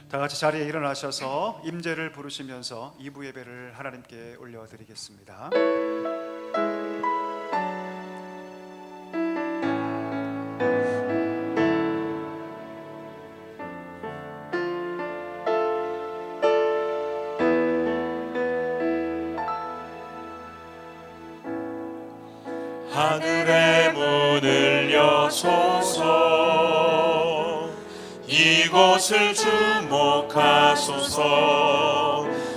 다 같이 자리에 일어나셔서 임재를 부르시면서 2부 예배를 하나님께 올려드리겠습니다. 하늘의 문을 여소서, 이곳을 주목하소서.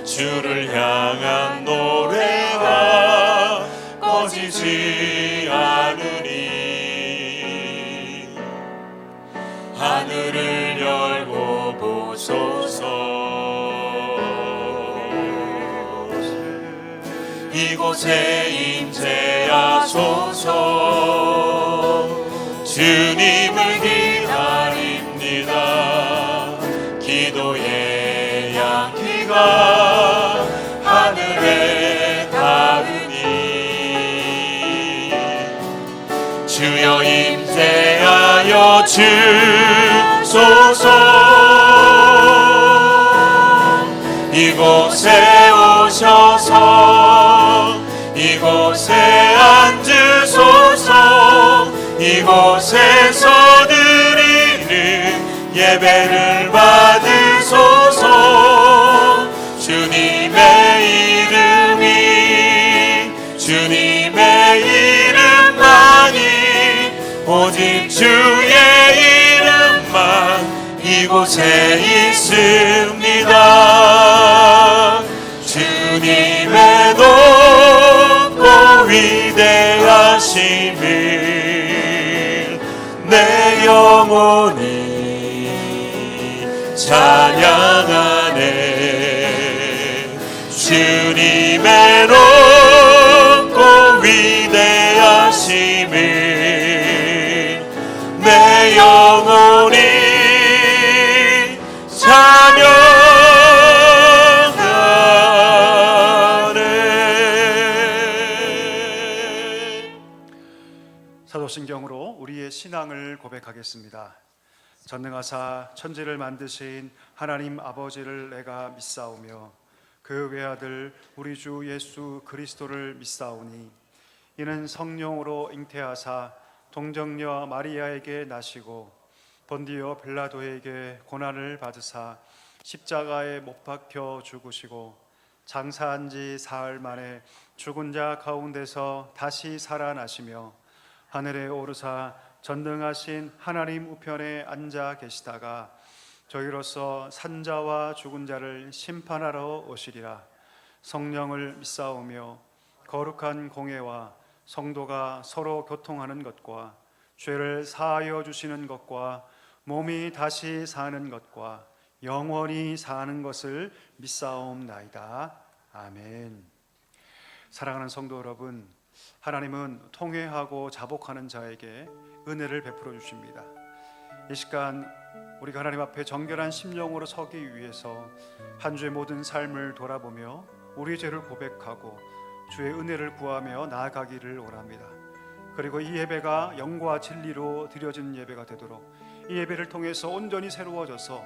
주를 향한 노래가 꺼지지 않으니 하늘을 열고 보소서. 이곳에 임재하소서. 주님을 기다립니다. 기도의 향기가 하늘에 닿으니 주여 임재하여 주소서. 이곳에 오셔서 이곳에 앉으소서. 이곳에서 드리는 예배를 받으소서. 주님의 주님의 이름만이, 오직 주의 이름만 이곳에 있습니다. 주님의 높고 위대하심을 내 영혼이 찬양하네. 주님의 높고 위대하심을 내 영혼이 사도신경으로 우리의 신앙을 고백하겠습니다. 전능하사 천지를 만드신 하나님 아버지를 내가 믿사오며 그 외아들 우리 주 예수 그리스도를 믿사오니 이는 성령으로 잉태하사 동정녀 마리아에게 나시고 본디오 빌라도에게 고난을 받으사 십자가에 못 박혀 죽으시고 장사한 지 사흘 만에 죽은 자 가운데서 다시 살아나시며 하늘에 오르사 전능하신 하나님 우편에 앉아 계시다가 저희로서 산자와 죽은 자를 심판하러 오시리라. 성령을 믿사오며 거룩한 공회와 성도가 서로 교통하는 것과 죄를 사하여 주시는 것과 몸이 다시 사는 것과 영원히 사는 것을 믿사옵나이다. 아멘. 사랑하는 성도 여러분, 하나님은 통회하고 자복하는 자에게 은혜를 베풀어 주십니다. 이 시간 우리가 하나님 앞에 정결한 심령으로 서기 위해서 한 주의 모든 삶을 돌아보며 우리의 죄를 고백하고 주의 은혜를 구하며 나아가기를 원합니다. 그리고 이 예배가 영과 진리로 드려지는 예배가 되도록 이 예배를 통해서 온전히 새로워져서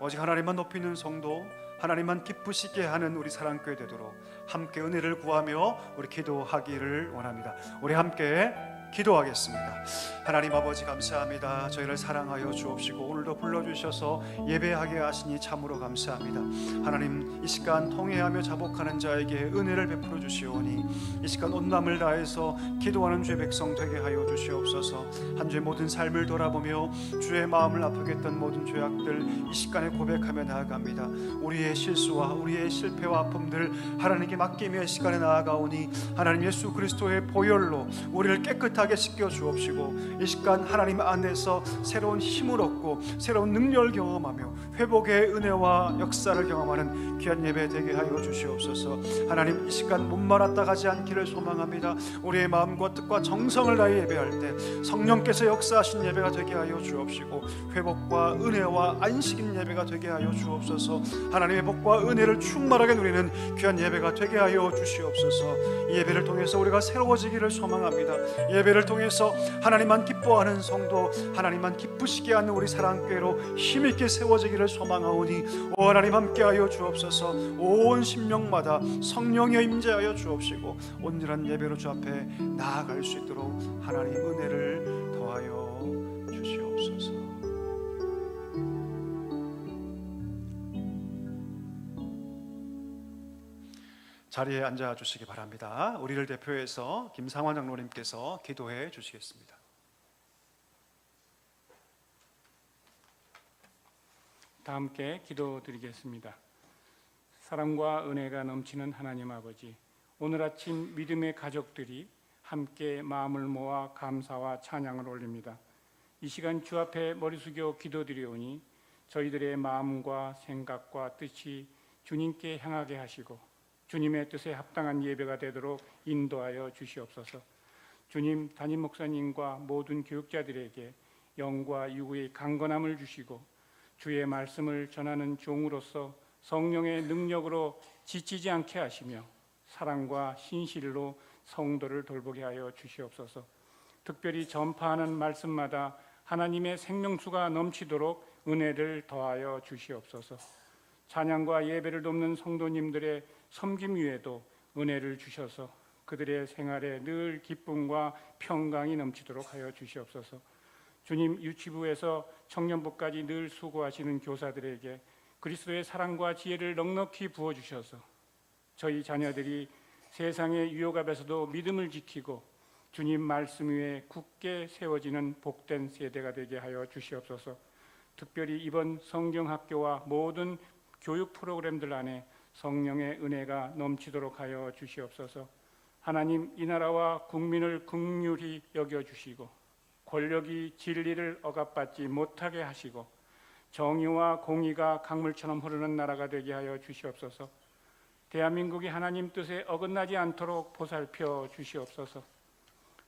오직 하나님만 높이는 성도, 하나님만 기쁘시게 하는 우리 사랑교회 되도록 함께 은혜를 구하며 우리 기도하기를 원합니다. 우리 함께 기도하겠습니다. 하나님 아버지 감사합니다. 저희를 사랑하여 주옵시고 오늘도 불러주셔서 예배하게 하시니 참으로 감사합니다. 하나님, 이 시간 통회하며 자복하는 자에게 은혜를 베풀어 주시오니 이 시간 온맘을 다해서 기도하는 주의 백성 되게 하여 주시옵소서. 한 주의 모든 삶을 돌아보며 주의 마음을 아프게 했던 모든 죄악들 이 시간에 고백하며 나아갑니다. 우리의 실수와 우리의 실패와 아픔들 하나님께 맡기며 시간에 나아가오니 하나님 예수 그리스도의 보혈로 우리를 깨끗하게 씻겨 주옵시고 이 시간 하나님 안에서 새로운 힘을 얻고 새로운 능력을 경험하며 회복의 은혜와 역사를 경험하는 귀한 예배 되게 하여 주시옵소서. 하나님, 이 시간 목마랐다 가지 않기를 소망합니다. 우리의 마음과 뜻과 정성을 다해 예배할 때 성령께서 역사하신 예배가 되게 하여 주옵시고 회복과 은혜와 안식인 예배가 되게 하여 주옵소서. 하나님의 복과 은혜를 충만하게 누리는 귀한 예배가 되게 하여 주시옵소서. 이 예배를 통해서 우리가 새로워지기를 소망합니다. 예배를 예배를 통해서 하나님만 기뻐하는 성도, 하나님만 기쁘시게 하는 우리 사랑교회로 힘있게 세워지기를 소망하오니 오 하나님 함께하여 주옵소서. 온 심령마다 성령의 임재하여 주옵시고 온전한 예배로 주 앞에 나아갈 수 있도록 하나님 은혜를 더하여 주시옵소서. 자리에 앉아 주시기 바랍니다. 우리를 대표해서 김상환 장로님께서 기도해 주시겠습니다. 다 함께 기도드리겠습니다. 사랑과 은혜가 넘치는 하나님 아버지, 오늘 아침 믿음의 가족들이 함께 마음을 모아 감사와 찬양을 올립니다. 이 시간 주 앞에 머리 숙여 기도드리오니 저희들의 마음과 생각과 뜻이 주님께 향하게 하시고 주님의 뜻에 합당한 예배가 되도록 인도하여 주시옵소서. 주님, 담임 목사님과 모든 교육자들에게 영과 유구의 강건함을 주시고 주의 말씀을 전하는 종으로서 성령의 능력으로 지치지 않게 하시며 사랑과 신실로 성도를 돌보게 하여 주시옵소서. 특별히 전파하는 말씀마다 하나님의 생명수가 넘치도록 은혜를 더하여 주시옵소서. 찬양과 예배를 돕는 성도님들의 섬김 위에도 은혜를 주셔서 그들의 생활에 늘 기쁨과 평강이 넘치도록 하여 주시옵소서. 주님, 유치부에서 청년부까지 늘 수고하시는 교사들에게 그리스도의 사랑과 지혜를 넉넉히 부어주셔서 저희 자녀들이 세상의 유혹앞에서도 믿음을 지키고 주님 말씀 위에 굳게 세워지는 복된 세대가 되게 하여 주시옵소서. 특별히 이번 성경학교와 모든 교육 프로그램들 안에 성령의 은혜가 넘치도록 하여 주시옵소서. 하나님, 이 나라와 국민을 긍휼히 여겨주시고 권력이 진리를 억압받지 못하게 하시고 정의와 공의가 강물처럼 흐르는 나라가 되게 하여 주시옵소서. 대한민국이 하나님 뜻에 어긋나지 않도록 보살펴 주시옵소서.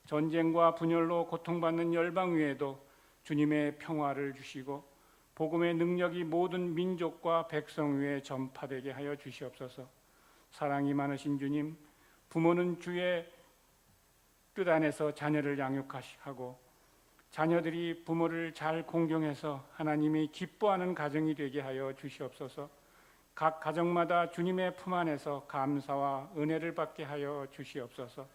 전쟁과 분열로 고통받는 열방 위에도 주님의 평화를 주시고 복음의 능력이 모든 민족과 백성 위에 전파되게 하여 주시옵소서. 사랑이 많으신 주님, 부모는 주의 뜻 안에서 자녀를 양육하고 자녀들이 부모를 잘 공경해서 하나님이 기뻐하는 가정이 되게 하여 주시옵소서. 각 가정마다 주님의 품 안에서 감사와 은혜를 받게 하여 주시옵소서.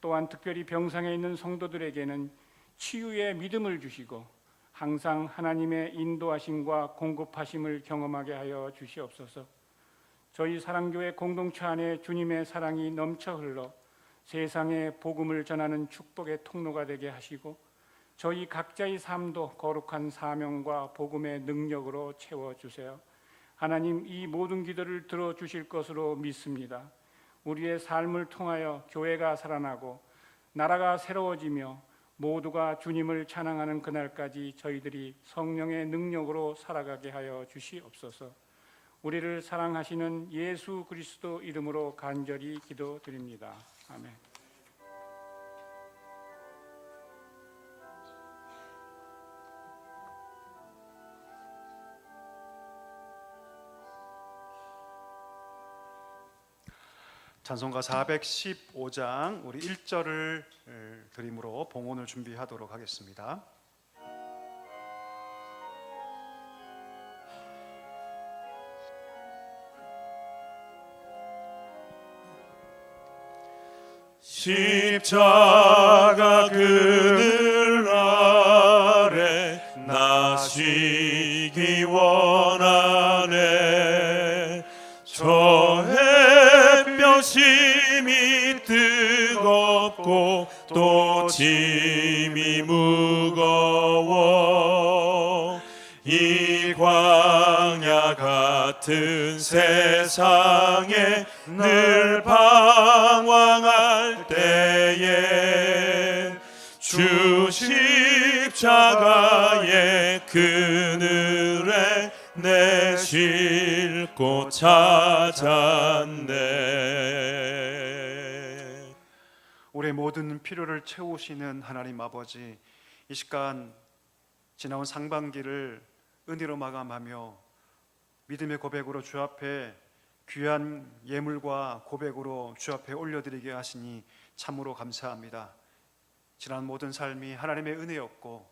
또한 특별히 병상에 있는 성도들에게는 치유의 믿음을 주시고 항상 하나님의 인도하심과 공급하심을 경험하게 하여 주시옵소서. 저희 사랑교회 공동체 안에 주님의 사랑이 넘쳐 흘러 세상에 복음을 전하는 축복의 통로가 되게 하시고 저희 각자의 삶도 거룩한 사명과 복음의 능력으로 채워주세요. 하나님, 이 모든 기도를 들어주실 것으로 믿습니다. 우리의 삶을 통하여 교회가 살아나고 나라가 새로워지며 모두가 주님을 찬양하는 그날까지 저희들이 성령의 능력으로 살아가게 하여 주시옵소서. 우리를 사랑하시는 예수 그리스도 이름으로 간절히 기도드립니다. 아멘. 찬송가 415장 우리 1절을 드림으로 봉헌을 준비하도록 하겠습니다. 십자가 그늘 아래 나 쉬기 원하네. 저 햇볕이 뜨겁고 또 짐이 무거워 이 광야 같은 세상에 늘 방황할 때에 주 십자가의 그늘에 내 쉴 곳 찾았네. 우리의 모든 필요를 채우시는 하나님 아버지, 이 시간 지나온 상반기를 은혜로 마감하며 믿음의 고백으로 주 앞에 귀한 예물과 고백으로 주 앞에 올려드리게 하시니 참으로 감사합니다. 지난 모든 삶이 하나님의 은혜였고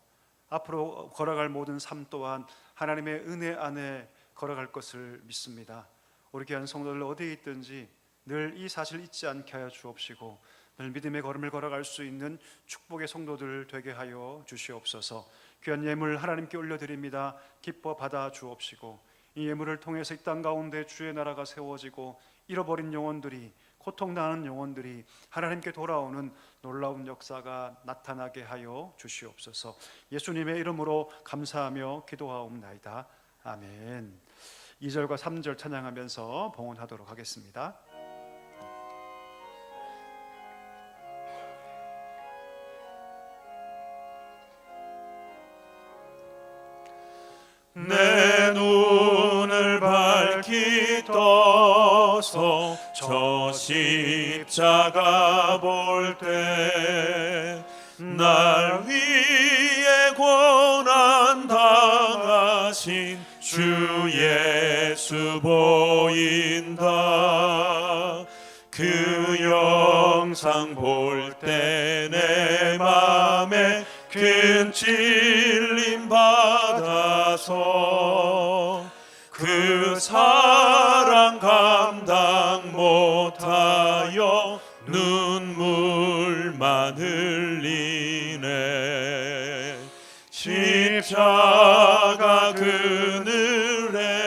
앞으로 걸어갈 모든 삶 또한 하나님의 은혜 안에 걸어갈 것을 믿습니다. 우리 귀한 성도들 어디에 있든지 늘 이 사실을 잊지 않게 하여 주옵시고 늘 믿음의 걸음을 걸어갈 수 있는 축복의 성도들 되게 하여 주시옵소서. 귀한 예물 하나님께 올려드립니다. 기뻐 받아 주옵시고 이 예물을 통해서 이 땅 가운데 주의 나라가 세워지고 잃어버린 영혼들이, 고통당하는 영혼들이 하나님께 돌아오는 놀라운 역사가 나타나게 하여 주시옵소서. 예수님의 이름으로 감사하며 기도하옵나이다. 아멘. 2절과 3절 찬양하면서 봉헌하도록 하겠습니다. 내 눈을 밝히 떠서 저 십자가 볼 때 날 위해 고난 당하신 주 예수 보인다. 그 영상 볼 때 내 맘에 큰 찔림 받아서 그 사랑 감당 못하여 눈물만 흘리네. 십자가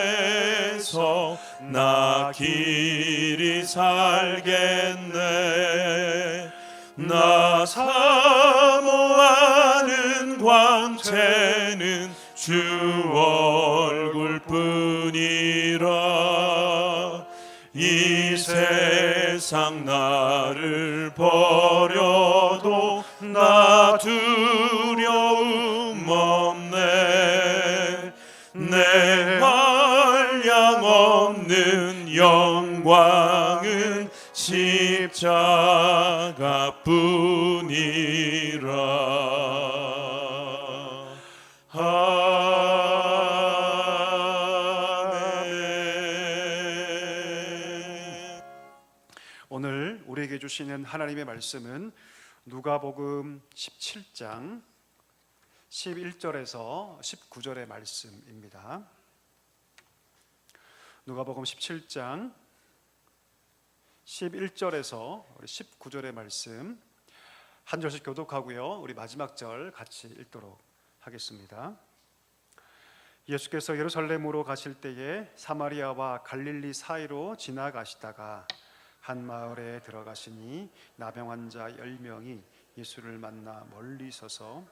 그늘에서 나 길이 살겠네. 나 사모하는 광채는 주 얼굴뿐이라. 이 세상 나를 버려도 나 두려움 없네. 내 한량 없는 영광은 십자가뿐이라. 아멘. 오늘 우리에게 주시는 하나님의 말씀은 누가복음 17장 11절에서 19절의 말씀입니다. 누가복음 17장 11절에서 19절의 말씀 한 절씩 교독하고요. 우리 마지막 절 같이 읽도록 하겠습니다. 예수께서 예루살렘으로 가실 때에 사마리아와 갈릴리 사이로 지나가시다가 한 마을에 들어가시니 나병 환자 10명이 예수를 만나 멀리 서서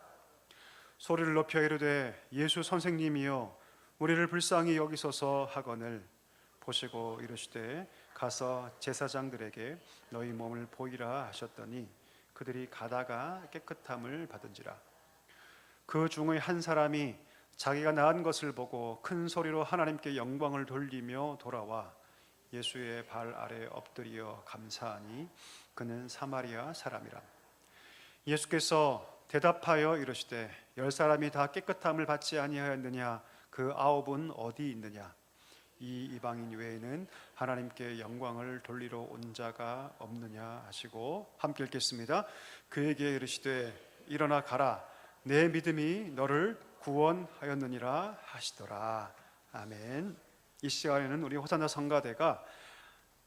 소리를 높여 이르되 예수 선생님이여 우리를 불쌍히 여기소서 하거늘 보시고 이르시되 가서 제사장들에게 너희 몸을 보이라 하셨더니 그들이 가다가 깨끗함을 받은지라. 그 중의 한 사람이 자기가 나은 것을 보고 큰 소리로 하나님께 영광을 돌리며 돌아와 예수의 발 아래 엎드려 감사하니 그는 사마리아 사람이라. 예수께서 대답하여 이르시되 10사람이 다 깨끗함을 받지 아니하였느냐? 그 9은 어디 있느냐? 이 이방인 외에는 하나님께 영광을 돌리러 온 자가 없느냐 하시고 함께 읽겠습니다. 그에게 이르시되 일어나 가라 내 믿음이 너를 구원하였느니라 하시더라. 아멘. 이 시간에는 우리 호산나 성가대가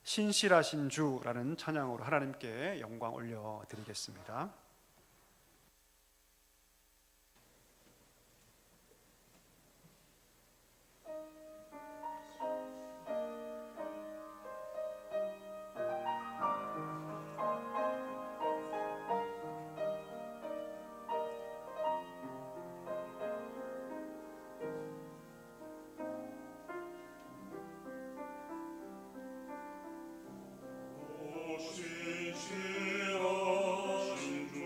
신실하신 주라는 찬양으로 하나님께 영광 올려드리겠습니다. 신실하신 주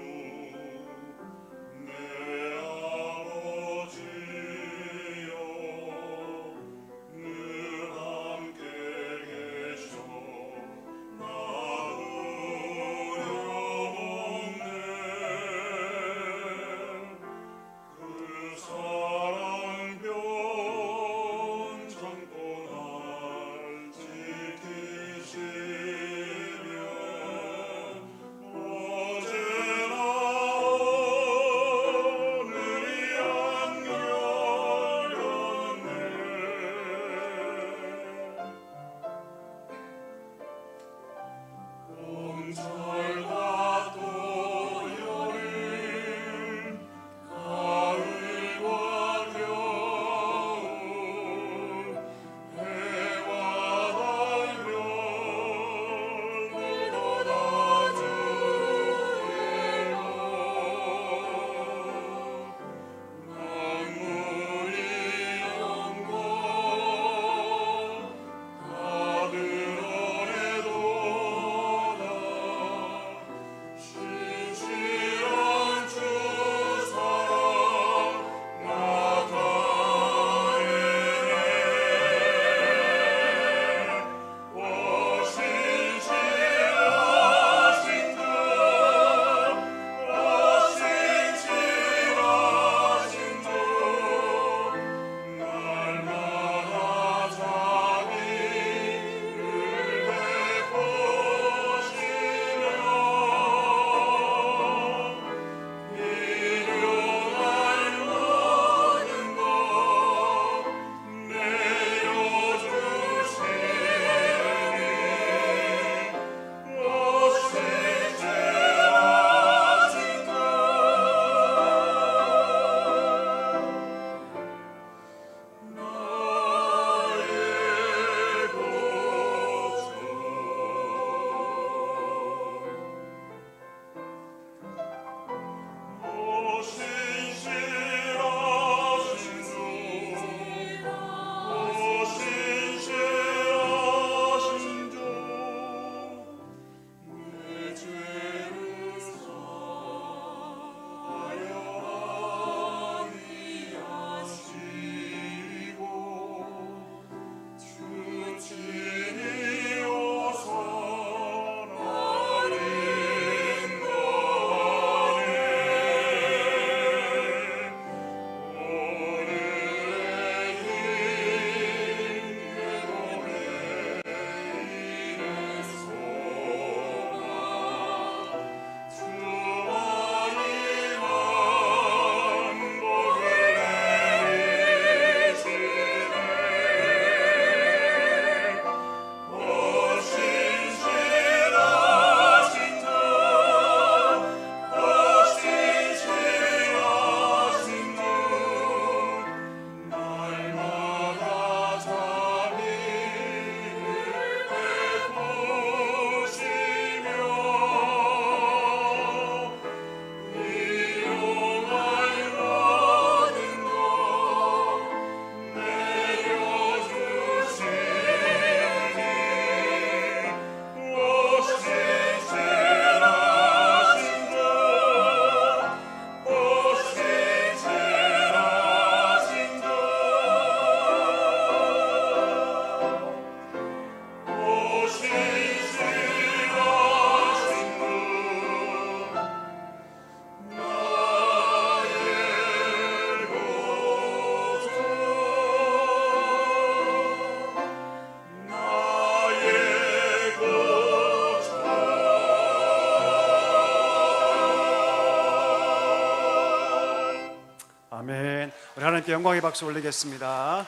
하나님께 영광의 박수 올리겠습니다.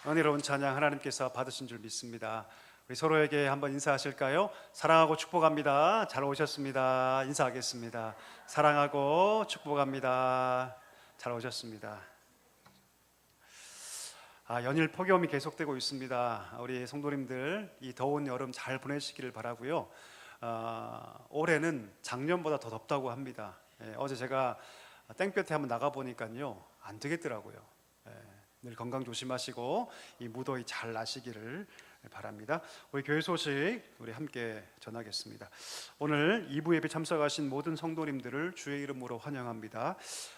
은혜로운 찬양 하나님께서 받으신 줄 믿습니다. 우리 서로에게 한번 인사하실까요? 사랑하고 축복합니다. 잘 오셨습니다. 인사하겠습니다. 사랑하고 축복합니다. 잘 오셨습니다. 연일 폭염이 계속되고 있습니다. 우리 성도님들 이 더운 여름 잘 보내시기를 바라고요. 올해는 작년보다 더 덥다고 합니다. 어제 제가 땡볕에 한번 나가 보니까요 안 되겠더라고요. 늘 건강 조심하시고 이 무더위 잘 나시기를 바랍니다. 우리 교회 소식 우리 함께 전하겠습니다. 오늘 2부 예배 참석하신 모든 성도님들을 주의 이름으로 환영합니다.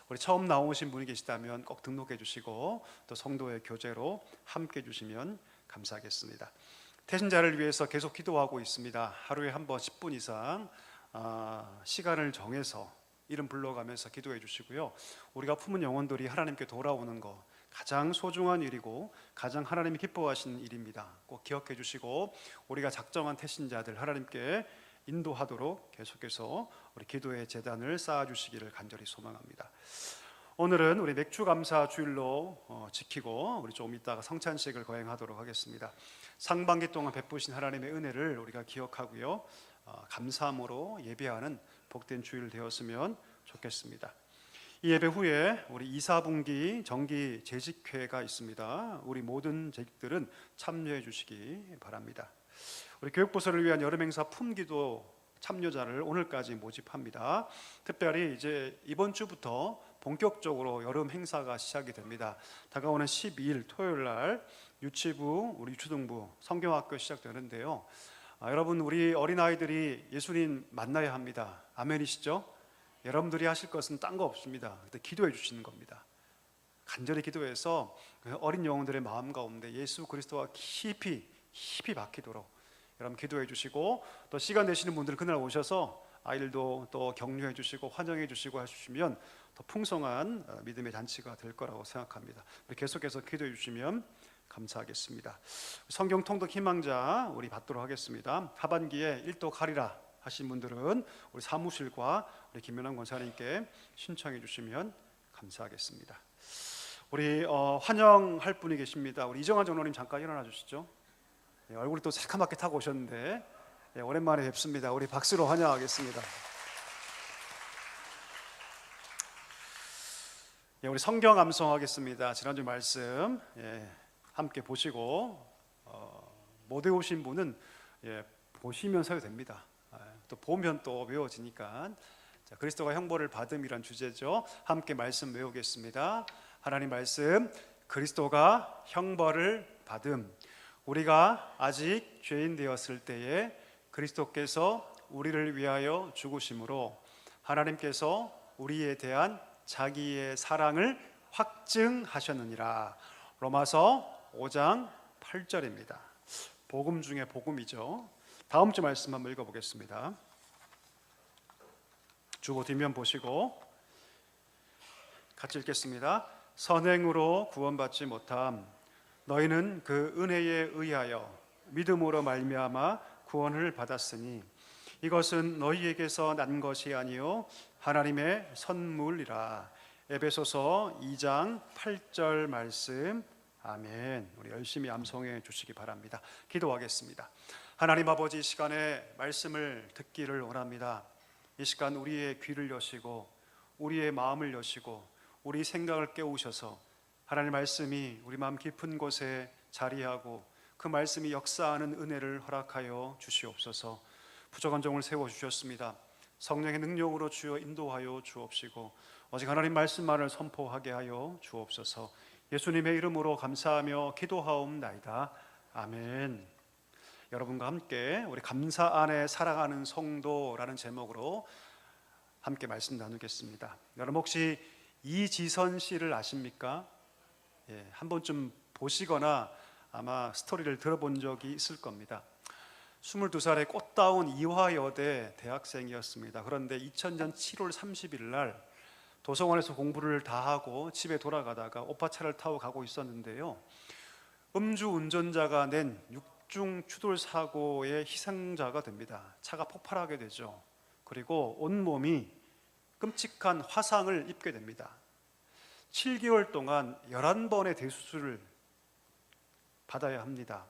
우리 처음 나오신 분이 계시다면 꼭 등록해 주시고 또 성도의 교제로 함께 해주시면 감사하겠습니다. 태신자를 위해서 계속 기도하고 있습니다. 하루에 한 번 10분 이상 시간을 정해서 이름 불러가면서 기도해 주시고요. 우리가 품은 영혼들이 하나님께 돌아오는 것 가장 소중한 일이고 가장 하나님이 기뻐하시는 일입니다. 꼭 기억해 주시고 우리가 작정한 태신자들 하나님께 인도하도록 계속해서 우리 기도의 제단을 쌓아 주시기를 간절히 소망합니다. 오늘은 우리 맥주 감사 주일로 지키고 우리 조금 이따가 성찬식을 거행하도록 하겠습니다. 상반기 동안 베푸신 하나님의 은혜를 우리가 기억하고요, 감사함으로 예배하는 복된 주일 되었으면 좋겠습니다. 이 예배 후에 우리 2, 4분기 정기 재직회가 있습니다. 우리 모든 재직들은 참여해 주시기 바랍니다. 우리 교육부서를 위한 여름 행사 품기도 참여자를 오늘까지 모집합니다. 특별히 이제 이번 주부터 본격적으로 여름 행사가 시작이 됩니다. 다가오는 12일 토요일 날 유치부, 우리 유초등부, 성경학교 시작되는데요. 여러분 우리 어린아이들이 예수님 만나야 합니다. 아멘이시죠? 여러분들이 하실 것은 딴 거 없습니다. 기도해 주시는 겁니다. 간절히 기도해서 어린 영혼들의 마음 가운데 예수 그리스도와 깊이 박히도록 여러분 기도해 주시고, 또 시간 되시는 분들은 그날 오셔서 아이들도 또 격려해 주시고 환영해 주시고 해주시면 더 풍성한 믿음의 잔치가 될 거라고 생각합니다. 우리 계속해서 기도해 주시면 감사하겠습니다. 성경 통독 희망자 우리 받도록 하겠습니다. 하반기에 일독하리라 하신 분들은 우리 사무실과 우리 김연환 권사님께 신청해 주시면 감사하겠습니다. 우리 환영할 분이 계십니다. 우리 이정환 장로님 잠깐 일어나 주시죠. 얼굴이 또 새카맣게 타고 오셨는데 오랜만에 뵙습니다. 우리 박수로 환영하겠습니다. 우리 성경 암송하겠습니다. 지난주 말씀 함께 보시고 못 외우신 분은 보시면서 해도 됩니다. 또 보면 또 외워지니까. 자, 그리스도가 형벌을 받음이란 주제죠. 함께 말씀 외우겠습니다. 하나님 말씀, 그리스도가 형벌을 받음. 우리가 아직 죄인 되었을 때에 그리스도께서 우리를 위하여 죽으심으로 하나님께서 우리에 대한 자기의 사랑을 확증하셨느니라. 로마서 5장 8절입니다. 복음 중에 복음이죠. 다음 주 말씀 한번 읽어보겠습니다. 주고 뒷면 보시고 같이 읽겠습니다. 선행으로 구원받지 못함 너희는 그 은혜에 의하여 믿음으로 말미암아 구원을 받았으니 이것은 너희에게서 난 것이 아니요 하나님의 선물이라. 에베소서 2장 8절 말씀. 아멘. 우리 열심히 암송해 주시기 바랍니다. 기도하겠습니다. 하나님 아버지, 이 시간에 말씀을 듣기를 원합니다. 이 시간 우리의 귀를 여시고 우리의 마음을 여시고 우리 생각을 깨우셔서 하나님 말씀이 우리 마음 깊은 곳에 자리하고 그 말씀이 역사하는 은혜를 허락하여 주시옵소서. 부족한 종을 세워주셨습니다. 성령의 능력으로 주여 인도하여 주옵시고 오직 하나님 말씀만을 선포하게 하여 주옵소서. 예수님의 이름으로 감사하며 기도하옵나이다. 아멘. 여러분과 함께 우리 감사 안에 살아가는 성도라는 제목으로 함께 말씀 나누겠습니다. 여러분 혹시 이지선 씨를 아십니까? 한 번쯤 보시거나 아마 스토리를 들어본 적이 있을 겁니다. 22살의 꽃다운 이화여대 대학생이었습니다. 그런데 2000년 7월 30일 날 도서관에서 공부를 다 하고 집에 돌아가다가 오빠차를 타고 가고 있었는데요, 음주 운전자가 낸 6중 추돌 사고의 희생자가 됩니다. 차가 폭발하게 되죠. 그리고 온몸이 끔찍한 화상을 입게 됩니다. 7개월 동안 11번의 대수술을 받아야 합니다.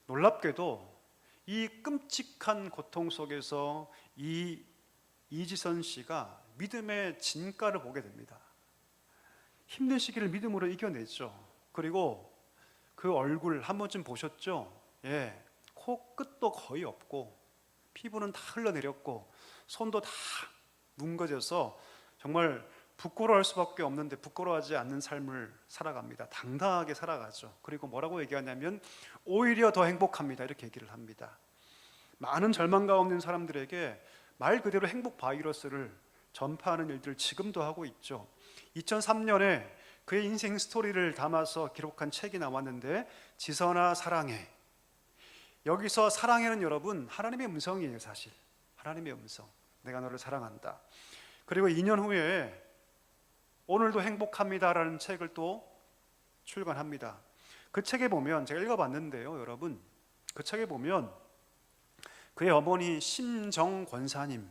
놀랍게도 이 끔찍한 고통 속에서 이지선 씨가 믿음의 진가를 보게 됩니다. 힘든 시기를 믿음으로 이겨냈죠. 그리고 그 얼굴 한 번쯤 보셨죠? 예, 코끝도 거의 없고 피부는 다 흘러내렸고 손도 다 뭉거져서 정말 부끄러워할 수밖에 없는데 부끄러워하지 않는 삶을 살아갑니다. 당당하게 살아가죠. 그리고 뭐라고 얘기하냐면 오히려 더 행복합니다, 이렇게 얘기를 합니다. 많은 절망 가운데 있는 사람들에게 말 그대로 행복 바이러스를 전파하는 일들을 지금도 하고 있죠. 2003년에 그의 인생 스토리를 담아서 기록한 책이 나왔는데 지선아 사랑해. 여기서 사랑해는 여러분 하나님의 음성이에요. 사실 하나님의 음성, 내가 너를 사랑한다. 그리고 2년 후에 오늘도 행복합니다라는 책을 또 출간합니다. 그 책에 보면, 제가 읽어봤는데요 여러분, 그 책에 보면 그의 어머니 심정 권사님,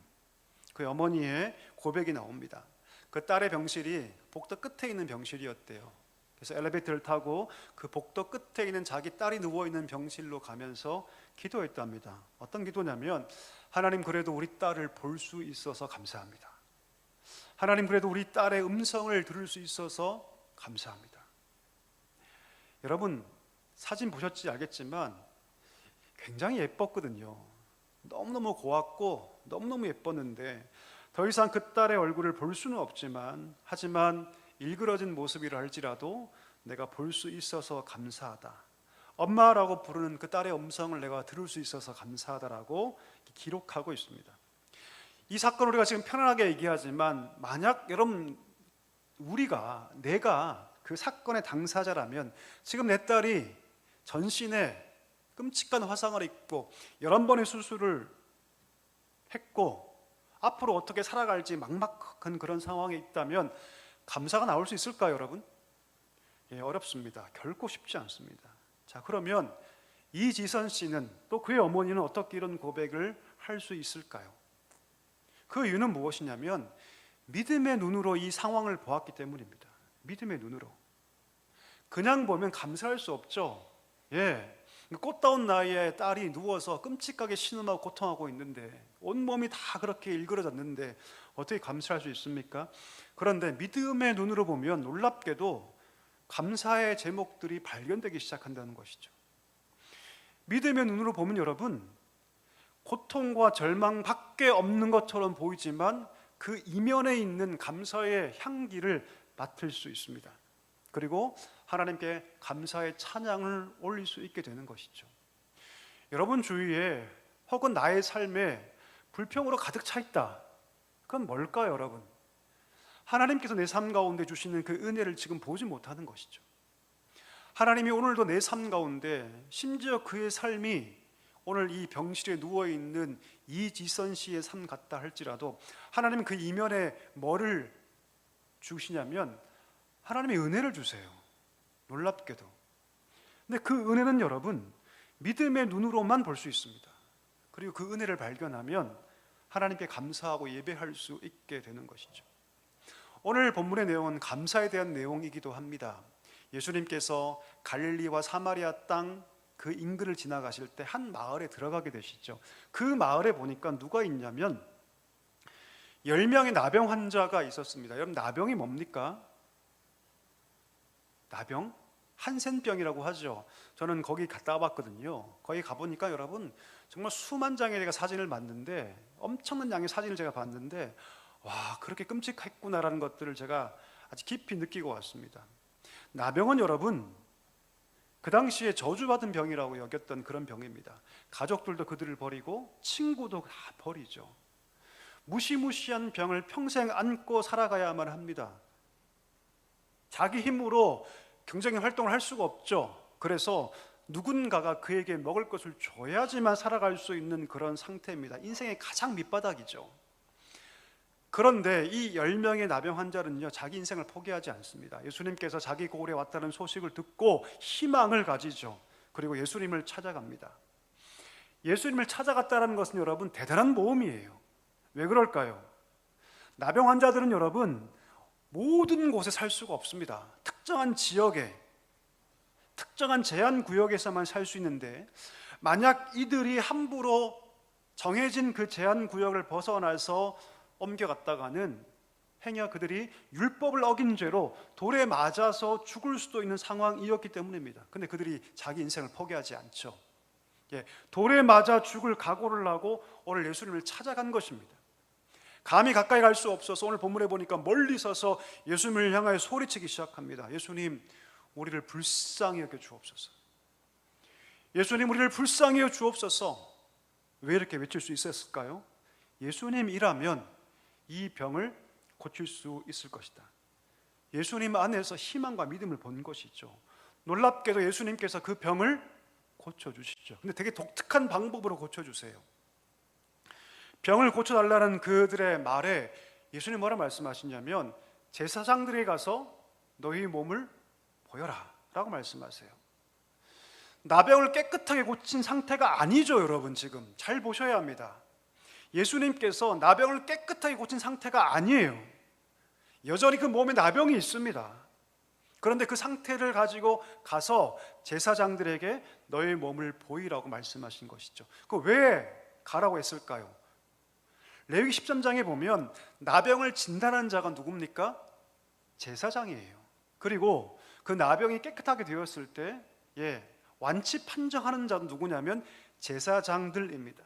그의 어머니의 고백이 나옵니다. 그 딸의 병실이 복도 끝에 있는 병실이었대요. 그래서 엘리베이터를 타고 그 복도 끝에 있는 자기 딸이 누워있는 병실로 가면서 기도했답니다. 어떤 기도냐면, 하나님 그래도 우리 딸을 볼 수 있어서 감사합니다. 하나님 그래도 우리 딸의 음성을 들을 수 있어서 감사합니다. 여러분 사진 보셨지 알겠지만 굉장히 예뻤거든요. 너무너무 고왔고 너무너무 예뻤는데 더 이상 그 딸의 얼굴을 볼 수는 없지만, 하지만 일그러진 모습이라 할지라도 내가 볼 수 있어서 감사하다, 엄마라고 부르는 그 딸의 음성을 내가 들을 수 있어서 감사하다라고 기록하고 있습니다. 이 사건을 우리가 지금 편안하게 얘기하지만, 만약 여러분 내가 그 사건의 당사자라면 지금 내 딸이 전신에 끔찍한 화상을 입고 11번의 수술을 했고 앞으로 어떻게 살아갈지 막막한 그런 상황에 있다면 감사가 나올 수 있을까요, 여러분? 예, 어렵습니다. 결코 쉽지 않습니다. 자, 그러면 이지선 씨는, 또 그의 어머니는 어떻게 이런 고백을 할 수 있을까요? 그 이유는 무엇이냐면 믿음의 눈으로 이 상황을 보았기 때문입니다. 믿음의 눈으로. 그냥 보면 감사할 수 없죠. 예, 꽃다운 나이에 딸이 누워서 끔찍하게 신음하고 고통하고 있는데, 온몸이 다 그렇게 일그러졌는데 어떻게 감사할 수 있습니까? 그런데 믿음의 눈으로 보면 놀랍게도 감사의 제목들이 발견되기 시작한다는 것이죠. 믿음의 눈으로 보면 여러분, 고통과 절망밖에 없는 것처럼 보이지만 그 이면에 있는 감사의 향기를 맡을 수 있습니다. 그리고 하나님께 감사의 찬양을 올릴 수 있게 되는 것이죠. 여러분 주위에 혹은 나의 삶에 불평으로 가득 차 있다. 그건 뭘까요, 여러분? 하나님께서 내 삶 가운데 주시는 그 은혜를 지금 보지 못하는 것이죠. 하나님이 오늘도 내 삶 가운데, 심지어 그의 삶이 오늘 이 병실에 누워있는 이지선 씨의 삶 같다 할지라도 하나님은 그 이면에 뭐를 주시냐면 하나님의 은혜를 주세요. 놀랍게도. 근데 그 은혜는 여러분 믿음의 눈으로만 볼 수 있습니다. 그리고 그 은혜를 발견하면 하나님께 감사하고 예배할 수 있게 되는 것이죠. 오늘 본문의 내용은 감사에 대한 내용이기도 합니다. 예수님께서 갈릴리와 사마리아 땅 그 인근을 지나가실 때 한 마을에 들어가게 되시죠. 그 마을에 보니까 누가 있냐면 10명의 나병 환자가 있었습니다. 여러분 나병이 뭡니까? 나병? 한센병이라고 하죠. 저는 거기 갔다 와봤거든요. 거기 가보니까 여러분 정말 수만 장의 제가 사진을 봤는데, 엄청난 양의 사진을 제가 봤는데, 와, 그렇게 끔찍했구나라는 것들을 제가 아주 깊이 느끼고 왔습니다. 나병은 여러분 그 당시에 저주받은 병이라고 여겼던 그런 병입니다. 가족들도 그들을 버리고 친구도 다 버리죠. 무시무시한 병을 평생 안고 살아가야만 합니다. 자기 힘으로 경제적인 활동을 할 수가 없죠. 그래서 누군가가 그에게 먹을 것을 줘야지만 살아갈 수 있는 그런 상태입니다. 인생의 가장 밑바닥이죠. 그런데 이 10명의 나병 환자는요, 자기 인생을 포기하지 않습니다. 예수님께서 자기 고을에 왔다는 소식을 듣고 희망을 가지죠. 그리고 예수님을 찾아갑니다. 예수님을 찾아갔다는 것은 여러분 대단한 모험이에요. 왜 그럴까요? 나병 환자들은 여러분 모든 곳에 살 수가 없습니다. 특정한 지역에, 특정한 제한 구역에서만 살 수 있는데, 만약 이들이 함부로 정해진 그 제한 구역을 벗어나서 옮겨갔다가는 행여 그들이 율법을 어긴 죄로 돌에 맞아서 죽을 수도 있는 상황이었기 때문입니다. 근데 그들이 자기 인생을 포기하지 않죠. 돌에 맞아 죽을 각오를 하고 오늘 예수님을 찾아간 것입니다. 감히 가까이 갈 수 없어서 오늘 본문에 보니까 멀리 서서 예수님을 향하여 소리치기 시작합니다. 예수님, 우리를 불쌍히 여겨 주옵소서. 예수님, 우리를 불쌍히 여겨 주옵소서. 왜 이렇게 외칠 수 있었을까요? 예수님이라면 이 병을 고칠 수 있을 것이다. 예수님 안에서 희망과 믿음을 본 것이죠. 놀랍게도 예수님께서 그 병을 고쳐주시죠. 근데 되게 독특한 방법으로 고쳐주세요. 병을 고쳐달라는 그들의 말에 예수님 뭐라 말씀하시냐면, 제사장들에게 가서 너희 몸을 보여라 라고 말씀하세요. 나병을 깨끗하게 고친 상태가 아니죠. 여러분, 지금 잘 보셔야 합니다. 예수님께서 나병을 깨끗하게 고친 상태가 아니에요. 여전히 그 몸에 나병이 있습니다. 그런데 그 상태를 가지고 가서 제사장들에게 너의 몸을 보이라고 말씀하신 것이죠. 그 왜 가라고 했을까요? 레위기 13장에 보면 나병을 진단하는 자가 누굽니까? 제사장이에요. 그리고 그 나병이 깨끗하게 되었을 때 완치 판정하는 자는 누구냐면 제사장들입니다.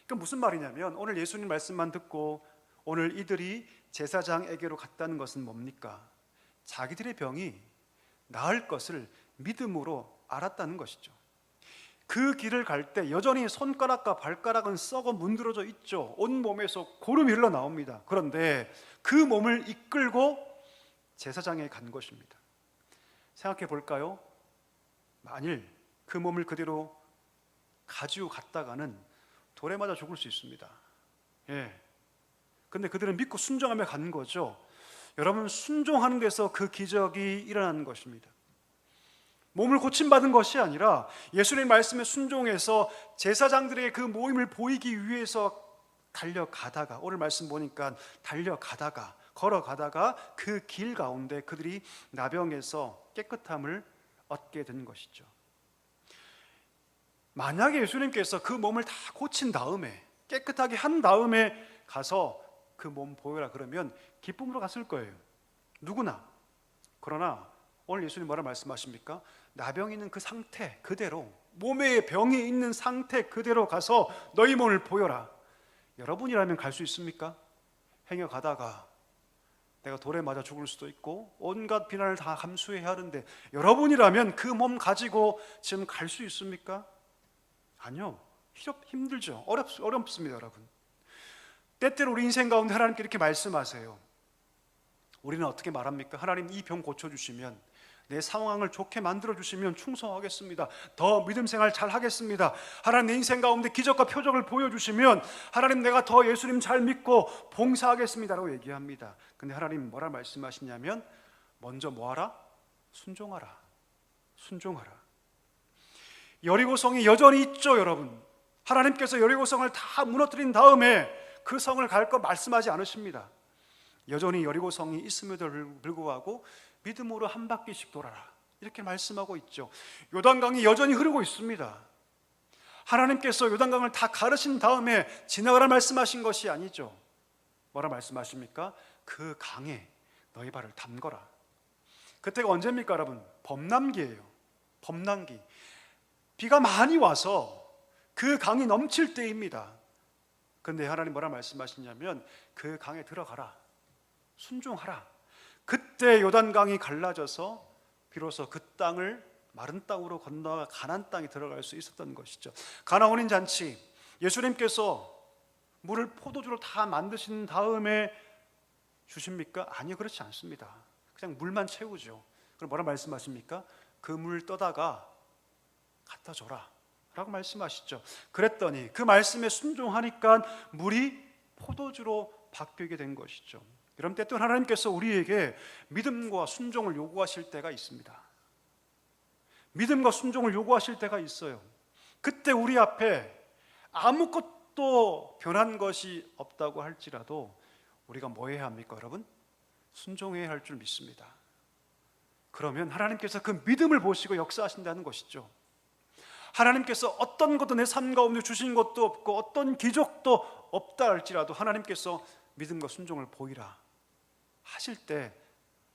그러니까 무슨 말이냐면, 오늘 예수님 말씀만 듣고 오늘 이들이 제사장에게로 갔다는 것은 뭡니까? 자기들의 병이 나을 것을 믿음으로 알았다는 것이죠. 그 길을 갈 때 여전히 손가락과 발가락은 썩어 문드러져 있죠. 온 몸에서 고름이 흘러나옵니다. 그런데 그 몸을 이끌고 제사장에 간 것입니다. 생각해 볼까요? 만일 그 몸을 그대로 가지고 갔다가는 돌에 맞아 죽을 수 있습니다. 근데 그들은 믿고 순종하며 간 거죠. 여러분, 순종하는 데서 그 기적이 일어나는 것입니다. 몸을 고침받은 것이 아니라 예수님 말씀에 순종해서 제사장들에게 그 모임을 보이기 위해서 달려가다가, 오늘 말씀 보니까 달려가다가, 걸어가다가 그 길 가운데 그들이 나병에서 깨끗함을 얻게 된 것이죠. 만약에 예수님께서 그 몸을 다 고친 다음에, 깨끗하게 한 다음에 가서 그 몸 보여라 그러면 기쁨으로 갔을 거예요. 누구나. 그러나 오늘 예수님 뭐라 말씀하십니까? 나병이 있는 그 상태 그대로, 몸에 병이 있는 상태 그대로 가서 너희 몸을 보여라. 여러분이라면 갈 수 있습니까? 행여 가다가 내가 돌에 맞아 죽을 수도 있고 온갖 비난을 다 감수해야 하는데, 여러분이라면 그 몸 가지고 지금 갈 수 있습니까? 아니요. 힘들죠. 어렵습니다. 여러분, 때때로 우리 인생 가운데 하나님께 이렇게 말씀하세요. 우리는 어떻게 말합니까? 하나님, 이 병 고쳐주시면, 내 상황을 좋게 만들어주시면 충성하겠습니다. 더 믿음 생활 잘 하겠습니다. 하나님, 내 인생 가운데 기적과 표적을 보여주시면 하나님, 내가 더 예수님 잘 믿고 봉사하겠습니다 라고 얘기합니다. 근데 하나님 뭐라 말씀하시냐면, 먼저 뭐하라? 순종하라. 순종하라. 여리고성이 여전히 있죠. 여러분, 하나님께서 여리고성을 다 무너뜨린 다음에 그 성을 갈 거 말씀하지 않으십니다. 여전히 여리고성이 있음에도 불구하고 믿음으로 한 바퀴씩 돌아라 이렇게 말씀하고 있죠. 요단강이 여전히 흐르고 있습니다. 하나님께서 요단강을 다 가르신 다음에 지나가라 말씀하신 것이 아니죠. 뭐라 말씀하십니까? 그 강에 너희 발을 담거라. 그때가 언제입니까 여러분? 범람기예요. 범람기. 비가 많이 와서 그 강이 넘칠 때입니다. 근데 하나님 뭐라 말씀하시냐면, 그 강에 들어가라. 순종하라. 그때 요단강이 갈라져서 비로소 그 땅을 마른 땅으로 건너가 가나안 땅에 들어갈 수 있었던 것이죠. 가나 혼인 잔치, 예수님께서 물을 포도주로 다 만드신 다음에 주십니까? 아니요, 그렇지 않습니다. 그냥 물만 채우죠. 그럼 뭐라 말씀하십니까? 그 물 떠다가 갖다 줘라 라고 말씀하시죠. 그랬더니 그 말씀에 순종하니까 물이 포도주로 바뀌게 된 것이죠. 이런 때 또 하나님께서 우리에게 믿음과 순종을 요구하실 때가 있습니다. 믿음과 순종을 요구하실 때가 있어요. 그때 우리 앞에 아무것도 변한 것이 없다고 할지라도 우리가 뭐 해야 합니까 여러분? 순종해야 할 줄 믿습니다. 그러면 하나님께서 그 믿음을 보시고 역사하신다는 것이죠. 하나님께서 어떤 것도 내 삶 가운데 주신 것도 없고 어떤 기적도 없다 할지라도 하나님께서 믿음과 순종을 보이라 하실 때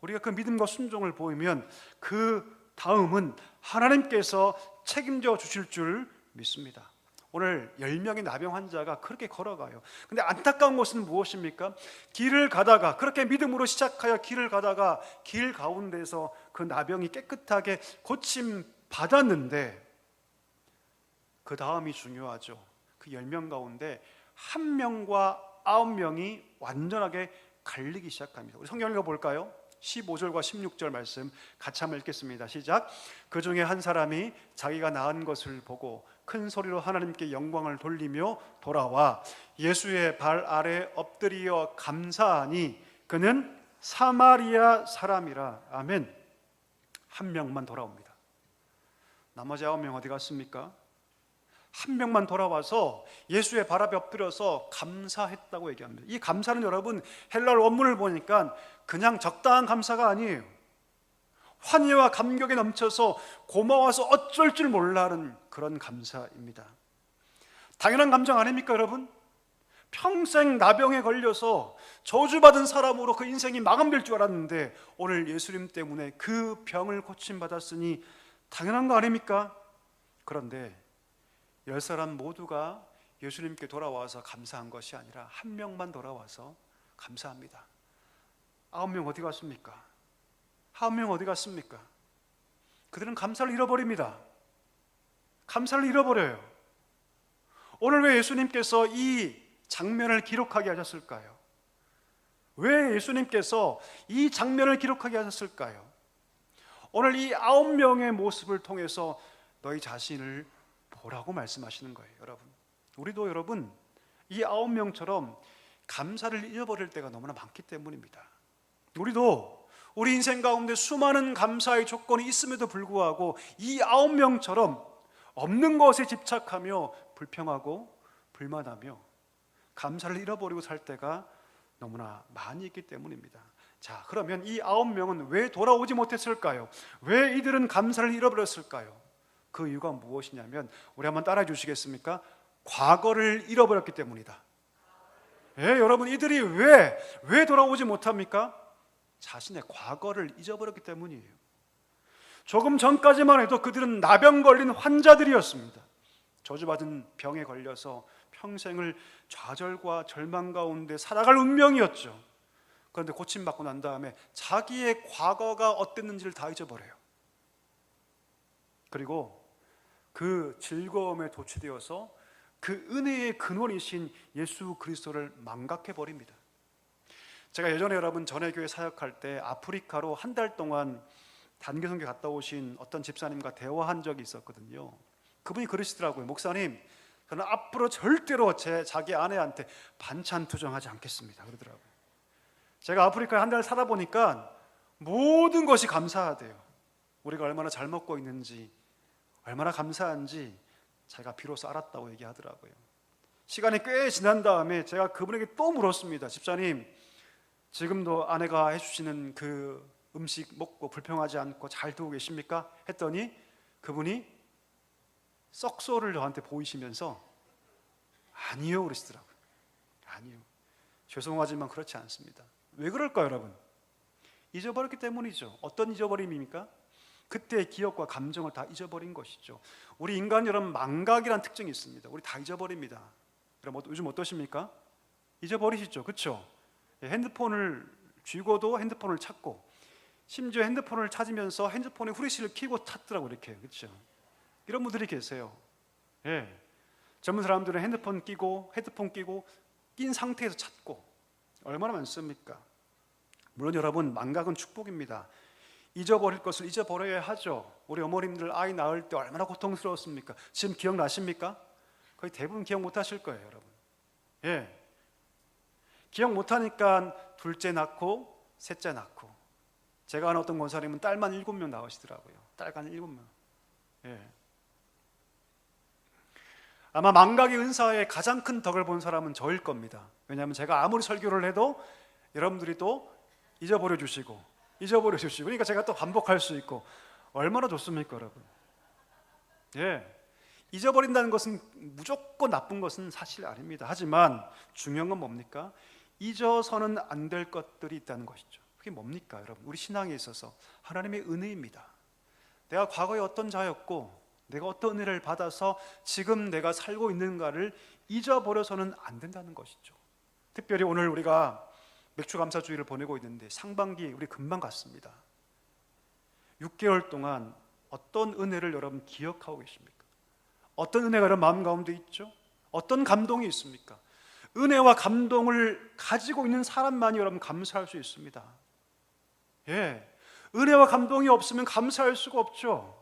우리가 그 믿음과 순종을 보이면 그 다음은 하나님께서 책임져 주실 줄 믿습니다. 오늘 10명의 나병 환자가 그렇게 걸어가요. 근데 안타까운 것은 무엇입니까? 길을 가다가 그렇게 믿음으로 시작하여 길을 가다가 길 가운데서 그 나병이 깨끗하게 고침 받았는데 그 다음이 중요하죠. 그 10명 가운데 1명과 9명이 완전하게 갈리기 시작합니다. 우리 성경 읽어볼까요? 15절과 16절 말씀 같이 한번 읽겠습니다. 시작. 그 중에 한 사람이 자기가 나은 것을 보고 큰 소리로 하나님께 영광을 돌리며 돌아와 예수의 발 아래 엎드리어 감사하니 그는 사마리아 사람이라. 아멘. 1명만 돌아옵니다. 나머지 9명 어디 갔습니까? 1명만 돌아와서 예수의 발 앞에 엎드려서 감사했다고 얘기합니다. 이 감사는 여러분 헬라어 원문을 보니까 그냥 적당한 감사가 아니에요. 환희와 감격에 넘쳐서 고마워서 어쩔 줄 몰라 하는 그런 감사입니다. 당연한 감정 아닙니까 여러분? 평생 나병에 걸려서 저주받은 사람으로 그 인생이 마감될 줄 알았는데 오늘 예수님 때문에 그 병을 고침받았으니 당연한 거 아닙니까? 그런데 10사람 모두가 예수님께 돌아와서 감사한 것이 아니라 1명만 돌아와서 감사합니다. 9명 어디 갔습니까? 9명 어디 갔습니까? 그들은 감사를 잃어버립니다. 감사를 잃어버려요. 오늘 왜 예수님께서 이 장면을 기록하게 하셨을까요? 왜 예수님께서 이 장면을 기록하게 하셨을까요? 오늘 이 9명의 모습을 통해서 너희 자신을 보라고 말씀하시는 거예요. 여러분, 우리도 여러분 이 9명처럼 감사를 잃어버릴 때가 너무나 많기 때문입니다. 우리도 우리 인생 가운데 수많은 감사의 조건이 있음에도 불구하고 이 9명처럼 없는 것에 집착하며 불평하고 불만하며 감사를 잃어버리고 살 때가 너무나 많이 있기 때문입니다. 자, 그러면 이 9명은 왜 돌아오지 못했을까요? 왜 이들은 감사를 잃어버렸을까요? 그 이유가 무엇이냐면 우리 한번 따라해 주시겠습니까? 과거를 잃어버렸기 때문이다. 예, 여러분 이들이 왜 돌아오지 못합니까? 자신의 과거를 잊어버렸기 때문이에요. 조금 전까지만 해도 그들은 나병 걸린 환자들이었습니다. 저주받은 병에 걸려서 평생을 좌절과 절망 가운데 살아갈 운명이었죠. 그런데 고침받고 난 다음에 자기의 과거가 어땠는지를 다 잊어버려요. 그리고 그 즐거움에 도취되어서 그 은혜의 근원이신 예수 그리스도를 망각해버립니다. 제가 예전에 여러분 전회교회 사역할 때 아프리카로 한 달 동안 단기선교 갔다 오신 어떤 집사님과 대화한 적이 있었거든요. 그분이 그러시더라고요. 목사님, 저는 앞으로 절대로 자기 아내한테 반찬 투정하지 않겠습니다. 그러더라고요. 제가 아프리카에 한 달 살다 보니까 모든 것이 감사하대요. 우리가 얼마나 잘 먹고 있는지, 얼마나 감사한지 제가 비로소 알았다고 얘기하더라고요. 시간이 꽤 지난 다음에 제가 그분에게 또 물었습니다. 집사님, 지금도 아내가 해주시는 그 음식 먹고 불평하지 않고 잘 두고 계십니까? 했더니 그분이 썩소를 저한테 보이시면서 아니요 그러시더라고요. 아니요, 죄송하지만 그렇지 않습니다. 왜 그럴까요 여러분? 잊어버렸기 때문이죠. 어떤 잊어버림입니까? 그때의 기억과 감정을 다 잊어버린 것이죠. 우리 인간 여러분 망각이라는 특징이 있습니다. 우리 다 잊어버립니다. 여러분 요즘 어떠십니까? 잊어버리시죠, 그렇죠? 핸드폰을 쥐고도 핸드폰을 찾고, 심지어 핸드폰을 찾으면서 핸드폰에 후레쉬를 켜고 찾더라고 이렇게, 그렇죠? 이런 분들이 계세요. 예, 젊은 사람들은 핸드폰 끼고 낀 상태에서 찾고 얼마나 많습니까? 물론 여러분 망각은 축복입니다. 잊어버릴 것을 잊어버려야 하죠. 우리 어머님들 아이 낳을 때 얼마나 고통스러웠습니까? 지금 기억나십니까? 거의 대부분 기억 못하실 거예요 여러분. 예, 기억 못하니까 둘째 낳고 셋째 낳고, 제가 아는 어떤 권사님은 딸만 7명 낳으시더라고요. 딸간 7명. 예. 아마 망각의 은사의 가장 큰 덕을 본 사람은 저일 겁니다. 왜냐하면 제가 아무리 설교를 해도 여러분들이 또 잊어버려 주시고 잊어버려 주시고, 그러니까 제가 또 반복할 수 있고 얼마나 좋습니까, 여러분? 예, 잊어버린다는 것은 무조건 나쁜 것은 사실 아닙니다. 하지만 중요한 건 뭡니까? 잊어서는 안 될 것들이 있다는 것이죠. 그게 뭡니까, 여러분? 우리 신앙에 있어서 하나님의 은혜입니다. 내가 과거에 어떤 자였고 내가 어떤 은혜를 받아서 지금 내가 살고 있는가를 잊어버려서는 안 된다는 것이죠. 특별히 오늘 우리가 맥주감사주의를 보내고 있는데 상반기 우리 금방 갔습니다. 6개월 동안 어떤 은혜를 여러분 기억하고 계십니까? 어떤 은혜가 여러분 마음 가운데 있죠? 어떤 감동이 있습니까? 은혜와 감동을 가지고 있는 사람만이 여러분 감사할 수 있습니다. 예, 은혜와 감동이 없으면 감사할 수가 없죠.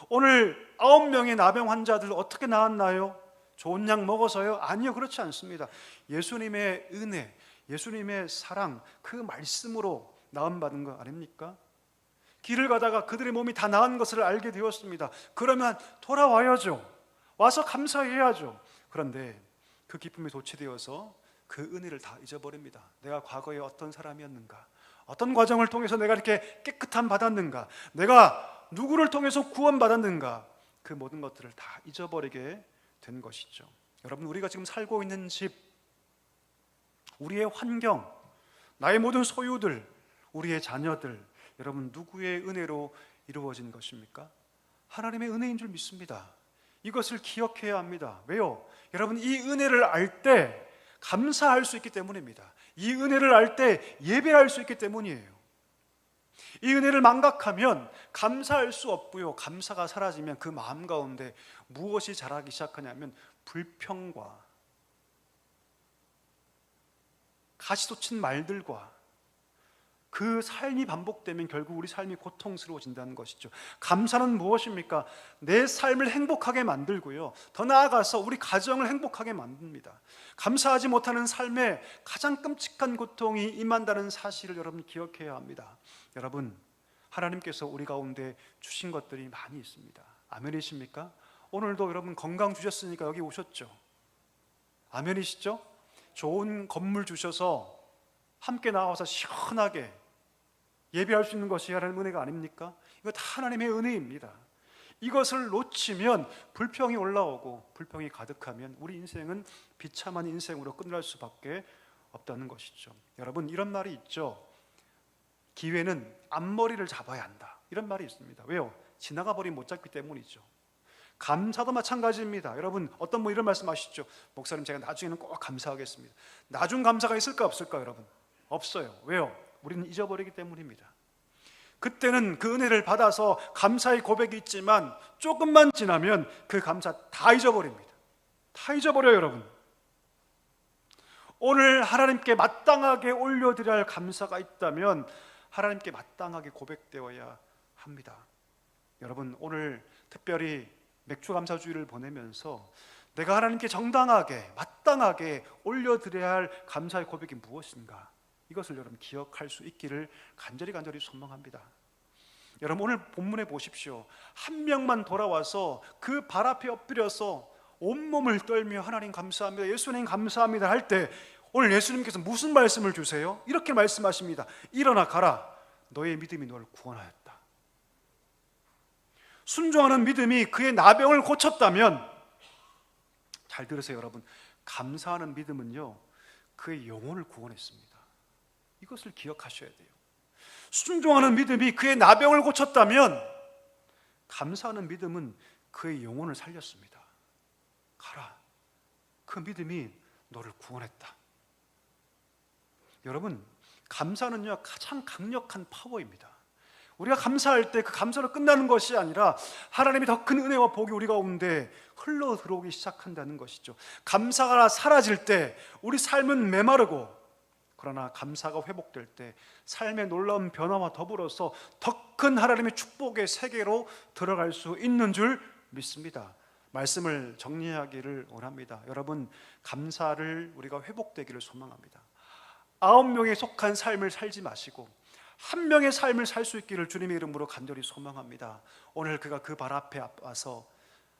오늘 9명의 나병 환자들 어떻게 나았나요? 좋은 약 먹어서요? 아니요, 그렇지 않습니다. 예수님의 은혜, 예수님의 사랑, 그 말씀으로 나음받은 거 아닙니까? 길을 가다가 그들의 몸이 다 나은 것을 알게 되었습니다. 그러면 돌아와야죠. 와서 감사해야죠. 그런데 그 기쁨이 도취되어서 그 은혜를 다 잊어버립니다. 내가 과거에 어떤 사람이었는가, 어떤 과정을 통해서 내가 이렇게 깨끗함 받았는가, 내가 누구를 통해서 구원받았는가, 그 모든 것들을 다 잊어버리게 된 것이죠. 여러분, 우리가 지금 살고 있는 집, 우리의 환경, 나의 모든 소유들, 우리의 자녀들, 여러분 누구의 은혜로 이루어진 것입니까? 하나님의 은혜인 줄 믿습니다. 이것을 기억해야 합니다. 왜요? 여러분, 이 은혜를 알 때 감사할 수 있기 때문입니다. 이 은혜를 알 때 예배할 수 있기 때문이에요. 이 은혜를 망각하면 감사할 수 없고요, 감사가 사라지면 그 마음 가운데 무엇이 자라기 시작하냐면 불평과 가시돋친 말들과 그 삶이 반복되면 결국 우리 삶이 고통스러워진다는 것이죠. 감사는 무엇입니까? 내 삶을 행복하게 만들고요, 더 나아가서 우리 가정을 행복하게 만듭니다. 감사하지 못하는 삶에 가장 끔찍한 고통이 임한다는 사실을 여러분 기억해야 합니다. 여러분, 하나님께서 우리 가운데 주신 것들이 많이 있습니다. 아멘이십니까? 오늘도 여러분 건강 주셨으니까 여기 오셨죠. 아멘이시죠? 좋은 건물 주셔서 함께 나와서 시원하게 예배할 수 있는 것이 하나님의 은혜가 아닙니까? 이거 다 하나님의 은혜입니다. 이것을 놓치면 불평이 올라오고 불평이 가득하면 우리 인생은 비참한 인생으로 끝날 수밖에 없다는 것이죠. 여러분, 이런 말이 있죠. 기회는 앞머리를 잡아야 한다, 이런 말이 있습니다. 왜요? 지나가 버리면 못 잡기 때문이죠. 감사도 마찬가지입니다. 여러분, 어떤 분 이런 말씀 하시죠. 목사님, 제가 나중에는 꼭 감사하겠습니다. 나중 감사가 있을까 없을까? 여러분, 없어요. 왜요? 우리는 잊어버리기 때문입니다. 그때는 그 은혜를 받아서 감사의 고백이 있지만 조금만 지나면 그 감사 다 잊어버립니다. 다 잊어버려요, 여러분. 오늘 하나님께 마땅하게 올려드려야 할 감사가 있다면 하나님께 마땅하게 고백되어야 합니다. 여러분, 오늘 특별히 맥주감사주의를 보내면서 내가 하나님께 정당하게 마땅하게 올려드려야 할 감사의 고백이 무엇인가, 이것을 여러분 기억할 수 있기를 간절히 소망합니다. 여러분, 오늘 본문에 보십시오. 한 명만 돌아와서 그 발 앞에 엎드려서 온몸을 떨며 하나님 감사합니다, 예수님 감사합니다 할 때 오늘 예수님께서 무슨 말씀을 주세요? 이렇게 말씀하십니다. 일어나 가라, 너의 믿음이 너를 구원하였다. 순종하는 믿음이 그의 나병을 고쳤다면, 잘 들으세요 여러분, 감사하는 믿음은요 그의 영혼을 구원했습니다. 이것을 기억하셔야 돼요. 순종하는 믿음이 그의 나병을 고쳤다면 감사하는 믿음은 그의 영혼을 살렸습니다. 가라, 그 믿음이 너를 구원했다. 여러분, 감사는요 가장 강력한 파워입니다. 우리가 감사할 때 그 감사로 끝나는 것이 아니라 하나님이 더 큰 은혜와 복이 우리 가운데 흘러 들어오기 시작한다는 것이죠. 감사가 사라질 때 우리 삶은 메마르고, 그러나 감사가 회복될 때 삶의 놀라운 변화와 더불어서 더 큰 하나님의 축복의 세계로 들어갈 수 있는 줄 믿습니다. 말씀을 정리하기를 원합니다. 여러분, 감사를 우리가 회복되기를 소망합니다. 9명에 속한 삶을 살지 마시고 한 명의 삶을 살 수 있기를 주님의 이름으로 간절히 소망합니다. 오늘 그가 그 발 앞에 와서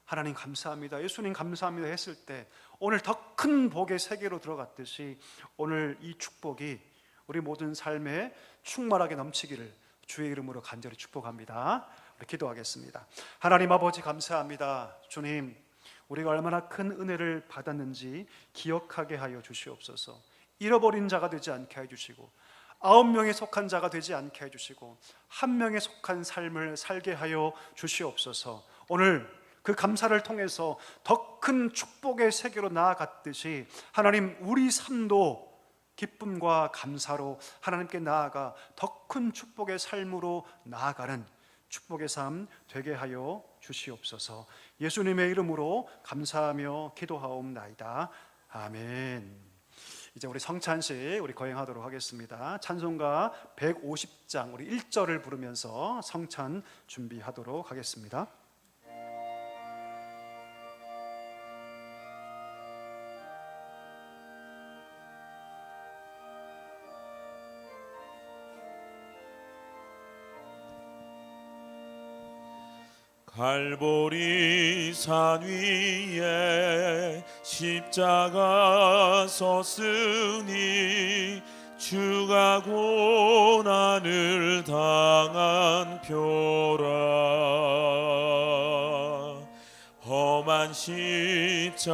하나님 감사합니다, 예수님 감사합니다 했을 때 오늘 더 큰 복의 세계로 들어갔듯이 오늘 이 축복이 우리 모든 삶에 충만하게 넘치기를 주의 이름으로 간절히 축복합니다. 우리 기도하겠습니다. 하나님 아버지 감사합니다. 주님, 우리가 얼마나 큰 은혜를 받았는지 기억하게 하여 주시옵소서. 잃어버린 자가 되지 않게 해주시고 9명에 속한 자가 되지 않게 해주시고 1명에 속한 삶을 살게 하여 주시옵소서. 오늘 그 감사를 통해서 더 큰 축복의 세계로 나아갔듯이 하나님, 우리 삶도 기쁨과 감사로 하나님께 나아가 더 큰 축복의 삶으로 나아가는 축복의 삶 되게 하여 주시옵소서. 예수님의 이름으로 감사하며 기도하옵나이다. 아멘. 이제 우리 성찬식 우리 거행하도록 하겠습니다. 찬송가 150장 우리 1절을 부르면서 성찬 준비하도록 하겠습니다. 갈보리 산 위에 십자가 섰으니 주가 고난을 당한 표라. 험한 십자가를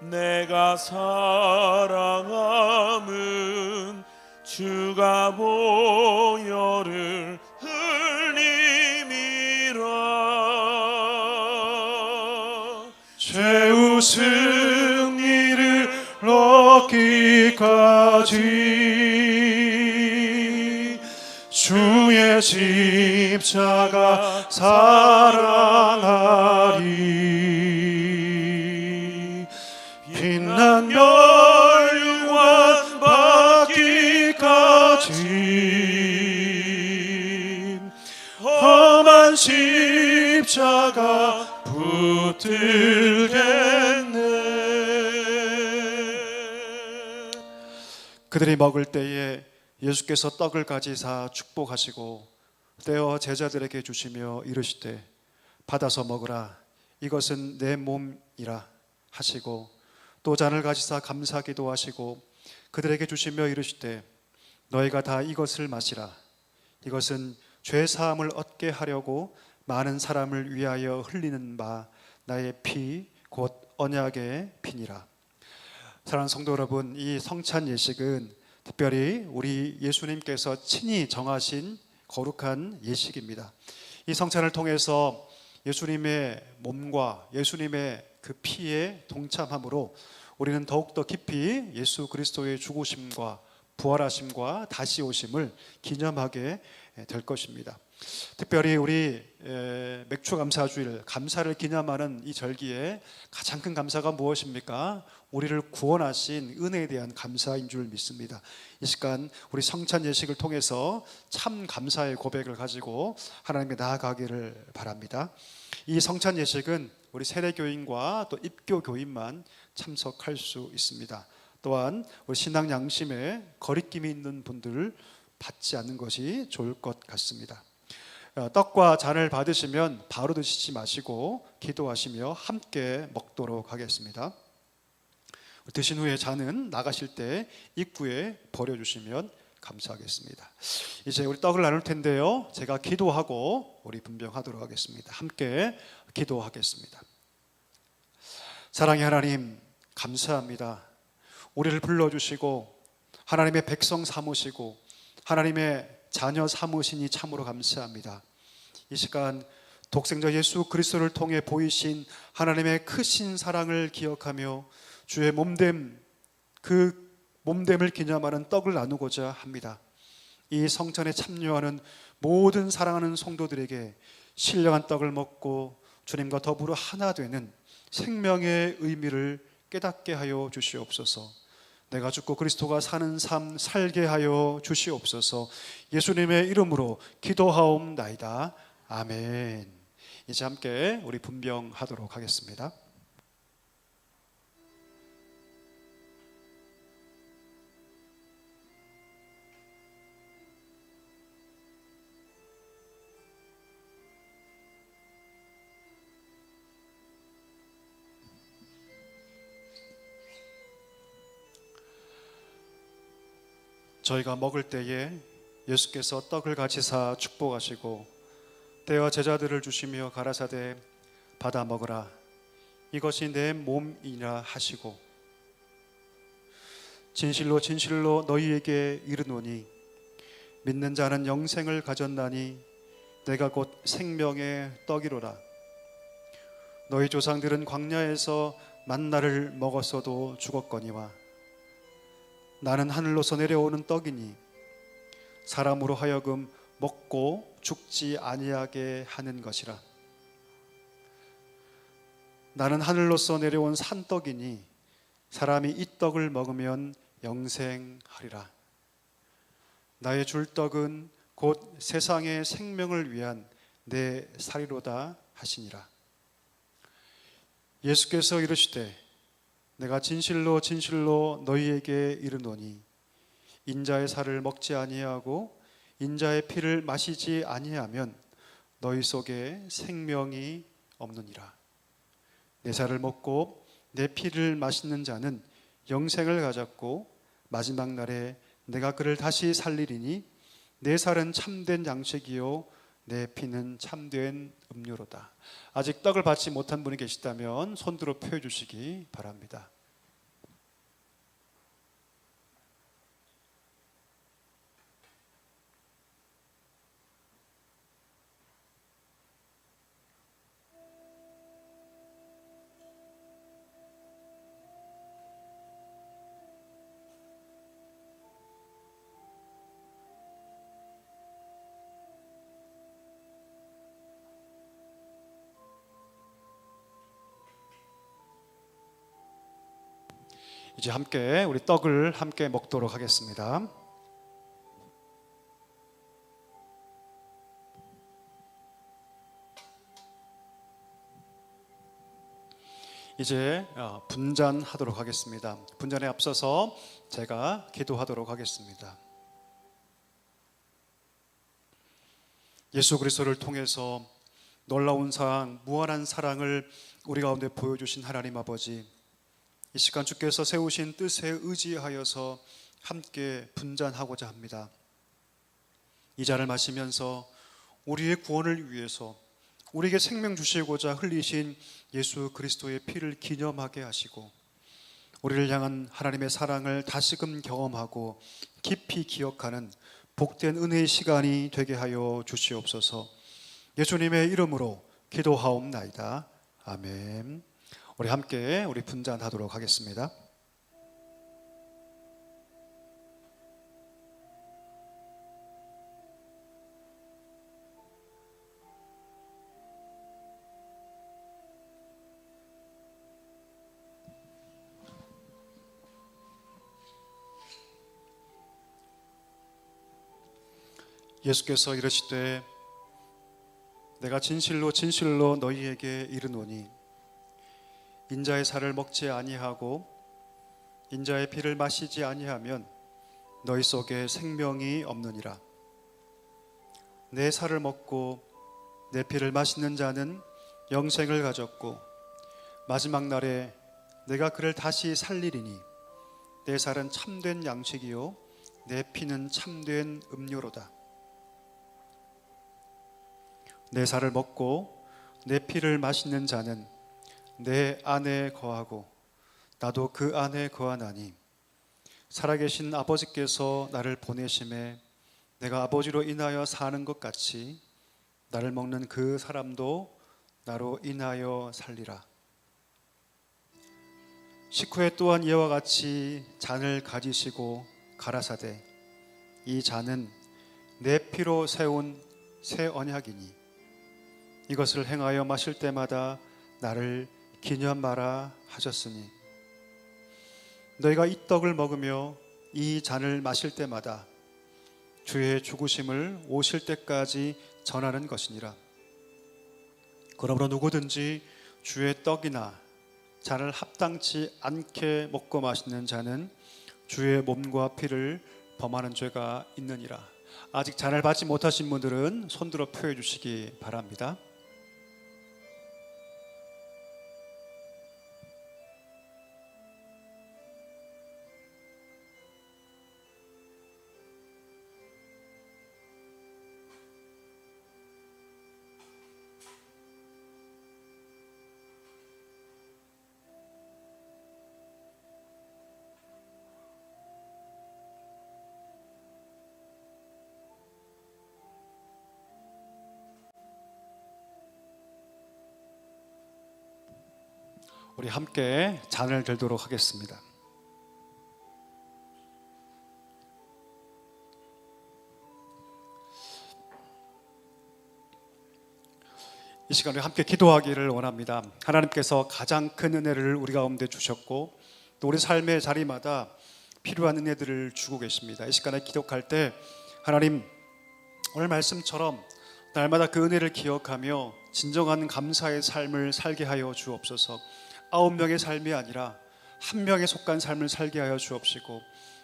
내가 사랑함은 주가 보혈을 최후 승리를 얻기까지 주의 십자가 사랑하리. 빛난 멸류관 받기까지 험한 십자가 붙들겠네. 그들이 먹을 때에 예수께서 떡을 가지사 축복하시고 떼어 제자들에게 주시며 이르시되 받아서 먹으라, 이것은 내 몸이라 하시고 또 잔을 가지사 감사 기도하시고 그들에게 주시며 이르시되 너희가 다 이것을 마시라, 이것은 죄 사함을 얻게 하려고 많은 사람을 위하여 흘리는 바 나의 피 곧 언약의 피니라. 사랑하는 성도 여러분, 이 성찬 예식은 특별히 우리 예수님께서 친히 정하신 거룩한 예식입니다. 이 성찬을 통해서 예수님의 몸과 예수님의 그 피에 동참함으로 우리는 더욱더 깊이 예수 그리스도의 죽으심과 부활하심과 다시 오심을 기념하게 될 것입니다. 특별히 우리 맥주 감사주일, 감사를 기념하는 이 절기에 가장 큰 감사가 무엇입니까? 우리를 구원하신 은혜에 대한 감사인 줄 믿습니다. 이 시간 우리 성찬 예식을 통해서 참 감사의 고백을 가지고 하나님께 나아가기를 바랍니다. 이 성찬 예식은 우리 세례교인과 또 입교교인만 참석할 수 있습니다. 또한 우리 신앙 양심에 거리낌이 있는 분들을 받지 않는 것이 좋을 것 같습니다. 떡과 잔을 받으시면 바로 드시지 마시고 기도하시며 함께 먹도록 하겠습니다. 드신 후에 잔은 나가실 때 입구에 버려주시면 감사하겠습니다. 이제 우리 떡을 나눌 텐데요, 제가 기도하고 우리 분병하도록 하겠습니다. 함께 기도하겠습니다. 사랑의 하나님, 감사합니다. 우리를 불러주시고 하나님의 백성 삼으시고 하나님의 자녀 삼으시니 참으로 감사합니다. 이 시간 독생자 예수 그리스도를 통해 보이신 하나님의 크신 사랑을 기억하며 주의 몸됨, 그 몸됨을 기념하는 떡을 나누고자 합니다. 이 성찬에 참여하는 모든 사랑하는 성도들에게 신령한 떡을 먹고 주님과 더불어 하나 되는 생명의 의미를 깨닫게 하여 주시옵소서. 내가 죽고 그리스도가 사는 삶 살게 하여 주시옵소서. 예수님의 이름으로 기도하옵나이다. 아멘. 이제 함께 우리 분병하도록 하겠습니다. 저희가 먹을 때에 예수께서 떡을 가지사 축복하시고 떼어 제자들을 주시며 가라사대 받아 먹으라 이것이 내 몸이라 하시고 진실로 진실로 너희에게 이르노니 믿는 자는 영생을 가졌나니 내가 곧 생명의 떡이로라. 너희 조상들은 광야에서 만나를 먹었어도 죽었거니와 나는 하늘로서 내려오는 떡이니 사람으로 하여금 먹고 죽지 아니하게 하는 것이라. 나는 하늘로서 내려온 산떡이니 사람이 이 떡을 먹으면 영생하리라. 나의 줄 떡은 곧 세상의 생명을 위한 내 살이로다 하시니라. 예수께서 이르시되 내가 진실로 진실로 너희에게 이르노니 인자의 살을 먹지 아니하고 인자의 피를 마시지 아니하면 너희 속에 생명이 없느니라. 내 살을 먹고 내 피를 마시는 자는 영생을 가졌고 마지막 날에 내가 그를 다시 살리리니 내 살은 참된 양식이요 내 피는 참된 음료로다. 아직 떡을 받지 못한 분이 계시다면 손들어 펴 주시기 바랍니다. 이제 함께 우리 떡을 함께 먹도록 하겠습니다. 이제 분잔하도록 하겠습니다. 분잔에 앞서서 제가 기도하도록 하겠습니다. 예수 그리스도를 통해서 놀라운 사랑, 무한한 사랑을 우리 가운데 보여주신 하나님 아버지, 이 시간 주께서 세우신 뜻에 의지하여서 함께 분잔하고자 합니다. 이 잔을 마시면서 우리의 구원을 위해서 우리에게 생명 주시고자 흘리신 예수 그리스도의 피를 기념하게 하시고 우리를 향한 하나님의 사랑을 다시금 경험하고 깊이 기억하는 복된 은혜의 시간이 되게 하여 주시옵소서. 예수님의 이름으로 기도하옵나이다. 아멘. 우리 함께 우리 분잔하도록 하겠습니다. 예수께서 이르시되 내가 진실로 진실로 너희에게 이르노니 인자의 살을 먹지 아니하고 인자의 피를 마시지 아니하면 너희 속에 생명이 없느니라. 내 살을 먹고 내 피를 마시는 자는 영생을 가졌고 마지막 날에 내가 그를 다시 살리리니 내 살은 참된 양식이요 내 피는 참된 음료로다. 내 살을 먹고 내 피를 마시는 자는 내 안에 거하고 나도 그 안에 거하나니 살아계신 아버지께서 나를 보내심에 내가 아버지로 인하여 사는 것 같이 나를 먹는 그 사람도 나로 인하여 살리라. 식후에 또한 이와 같이 잔을 가지시고 가라사대 이 잔은 내 피로 세운 새 언약이니 이것을 행하여 마실 때마다 나를 기념하라 하셨으니 너희가 이 떡을 먹으며 이 잔을 마실 때마다 주의 죽으심을 오실 때까지 전하는 것이니라. 그러므로 누구든지 주의 떡이나 잔을 합당치 않게 먹고 마시는 자는 주의 몸과 피를 범하는 죄가 있느니라. 아직 잔을 받지 못하신 분들은 손들어 표해 주시기 바랍니다. 우리 함께 잔을 들도록 하겠습니다. 이 시간에 함께 기도하기를 원합니다. 하나님께서 가장 큰 은혜를 우리 가운데 주셨고 또 우리 삶의 자리마다 필요한 은혜들을 주고 계십니다. 이 시간에 기도할 때 하나님, 오늘 말씀처럼 날마다 그 은혜를 기억하며 진정한 감사의 삶을 살게 하여 주옵소서. 9명의 삶이 아니라 1명에 속한 삶을 살게 하여 주옵시고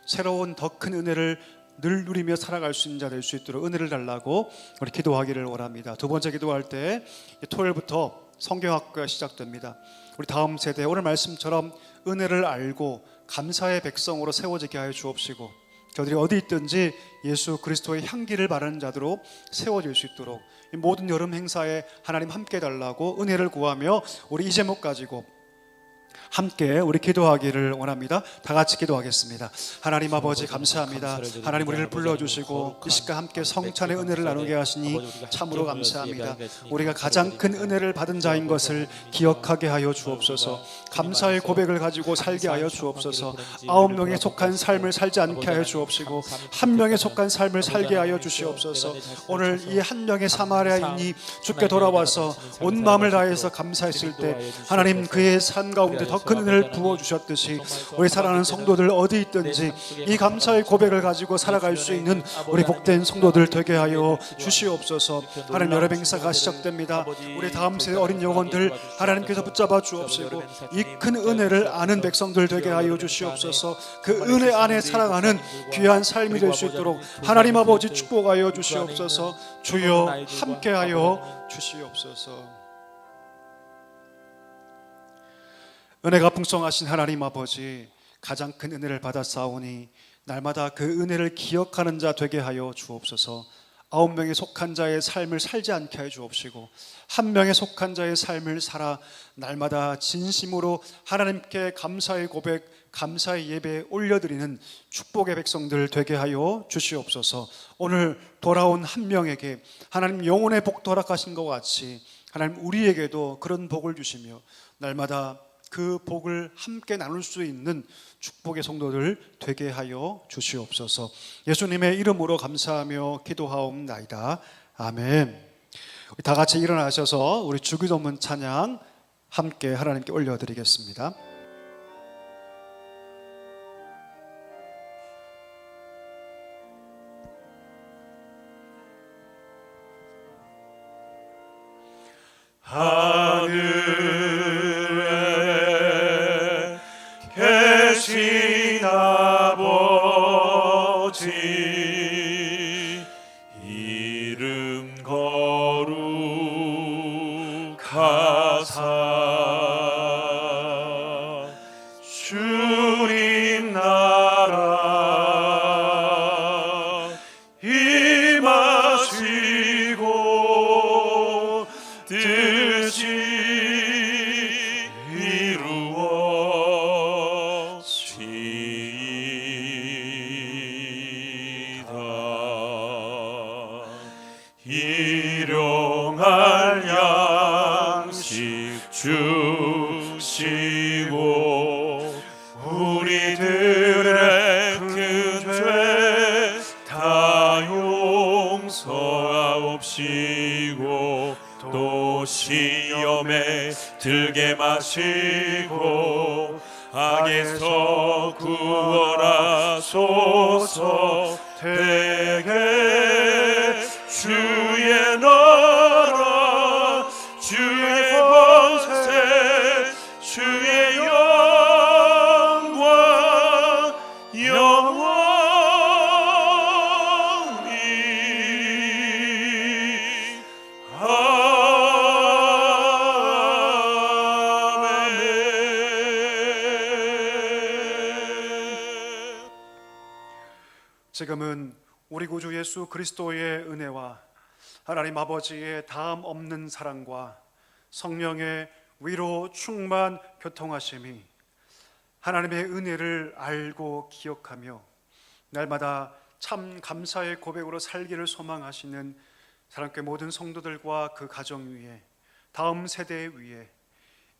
새로운 더 큰 은혜를 늘 누리며 살아갈 수 있는 자 될 수 있도록 은혜를 달라고 우리 기도하기를 원합니다. 두 번째 기도할 때 토요일부터 성경학교가 시작됩니다. 우리 다음 세대 오늘 말씀처럼 은혜를 알고 감사의 백성으로 세워지게 하여 주옵시고 저들이 어디 있든지 예수 그리스도의 향기를 바라는 자들로 세워질 수 있도록 이 모든 여름 행사에 하나님 함께 달라고 은혜를 구하며 우리 이 제목 가지고 함께 우리 기도하기를 원합니다. 다 같이 기도하겠습니다. 하나님 아버지 감사합니다. 하나님 우리를 불러주시고 이 시간 함께 성찬의 은혜를 나누게 하시니 참으로 감사합니다. 우리가 가장 큰 은혜를 받은 자인 것을 기억하게 하여 주옵소서. 감사의 고백을 가지고 살게 하여 주옵소서. 9명에 속한 삶을 살지 않게 하여 주옵시고 1명에 속한 삶을 살게 하여 주시옵소서. 오늘 이 1명의 사마리아인이 주께 돌아와서 온 마음을 다해서 감사했을 때 하나님 그의 삶 가운데 더 큰 은혜를 부어주셨듯이 우리 사랑하는 성도들 어디 있든지 이 감사의 고백을 가지고 살아갈 수 있는 우리 복된 성도들 되게 하여 주시옵소서. 하나님 여러 행사가 시작됩니다. 우리 다음 세대 어린 영혼들 하나님께서 붙잡아 주옵시고 이 큰 은혜를 아는 백성들 되게 하여 주시옵소서. 그 은혜 안에 살아가는 귀한 삶이 될 수 있도록 하나님 아버지 축복하여 주시옵소서. 주여 함께하여 주시옵소서. 은혜가 풍성하신 하나님 아버지, 가장 큰 은혜를 받았사오니 날마다 그 은혜를 기억하는 자 되게 하여 주옵소서. 9명에 속한 자의 삶을 살지 않게 하여 주옵시고 1명에 속한 자의 삶을 살아 날마다 진심으로 하나님께 감사의 고백, 감사의 예배 올려드리는 축복의 백성들 되게 하여 주시옵소서. 오늘 돌아온 1명에게 하나님 영혼의 복 허락하신 것 같이 하나님 우리에게도 그런 복을 주시며 날마다 그 복을 함께 나눌 수 있는 축복의 성도들 되게 하여 주시옵소서. 예수님의 이름으로 감사하며 기도하옵나이다. 아멘. 다 같이 일어나셔서 우리 주기도문 찬양 함께 하나님께 올려드리겠습니다. 하늘에 계신 아버지 이름 거룩하사 주님 나라 임하시고 뜻이 이루어지이다. 일용할 양식 주시고 우리들의 큰 죄 다 용서하옵시고 또 시험에 들게 마시고 악에서 구원하소서. 대개 주의 나라 주의 권세 주의 영광 영원히 지금은 우리 구주 예수 그리스도의 은혜와 하나님 아버지의 다음 없는 사랑과 성령의 위로 충만 교통하심이 하나님의 은혜를 알고 기억하며 날마다 참 감사의 고백으로 살기를 소망하시는 사랑교회 모든 성도들과 그 가정 위에 다음 세대 위에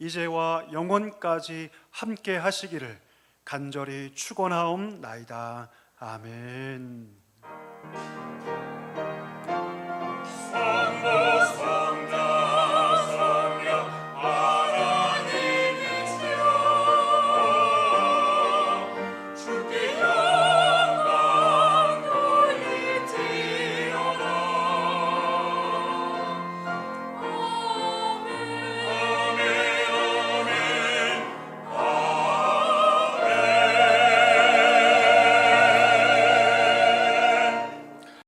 이제와 영원까지 함께 하시기를 간절히 축원하옵나이다. 아멘.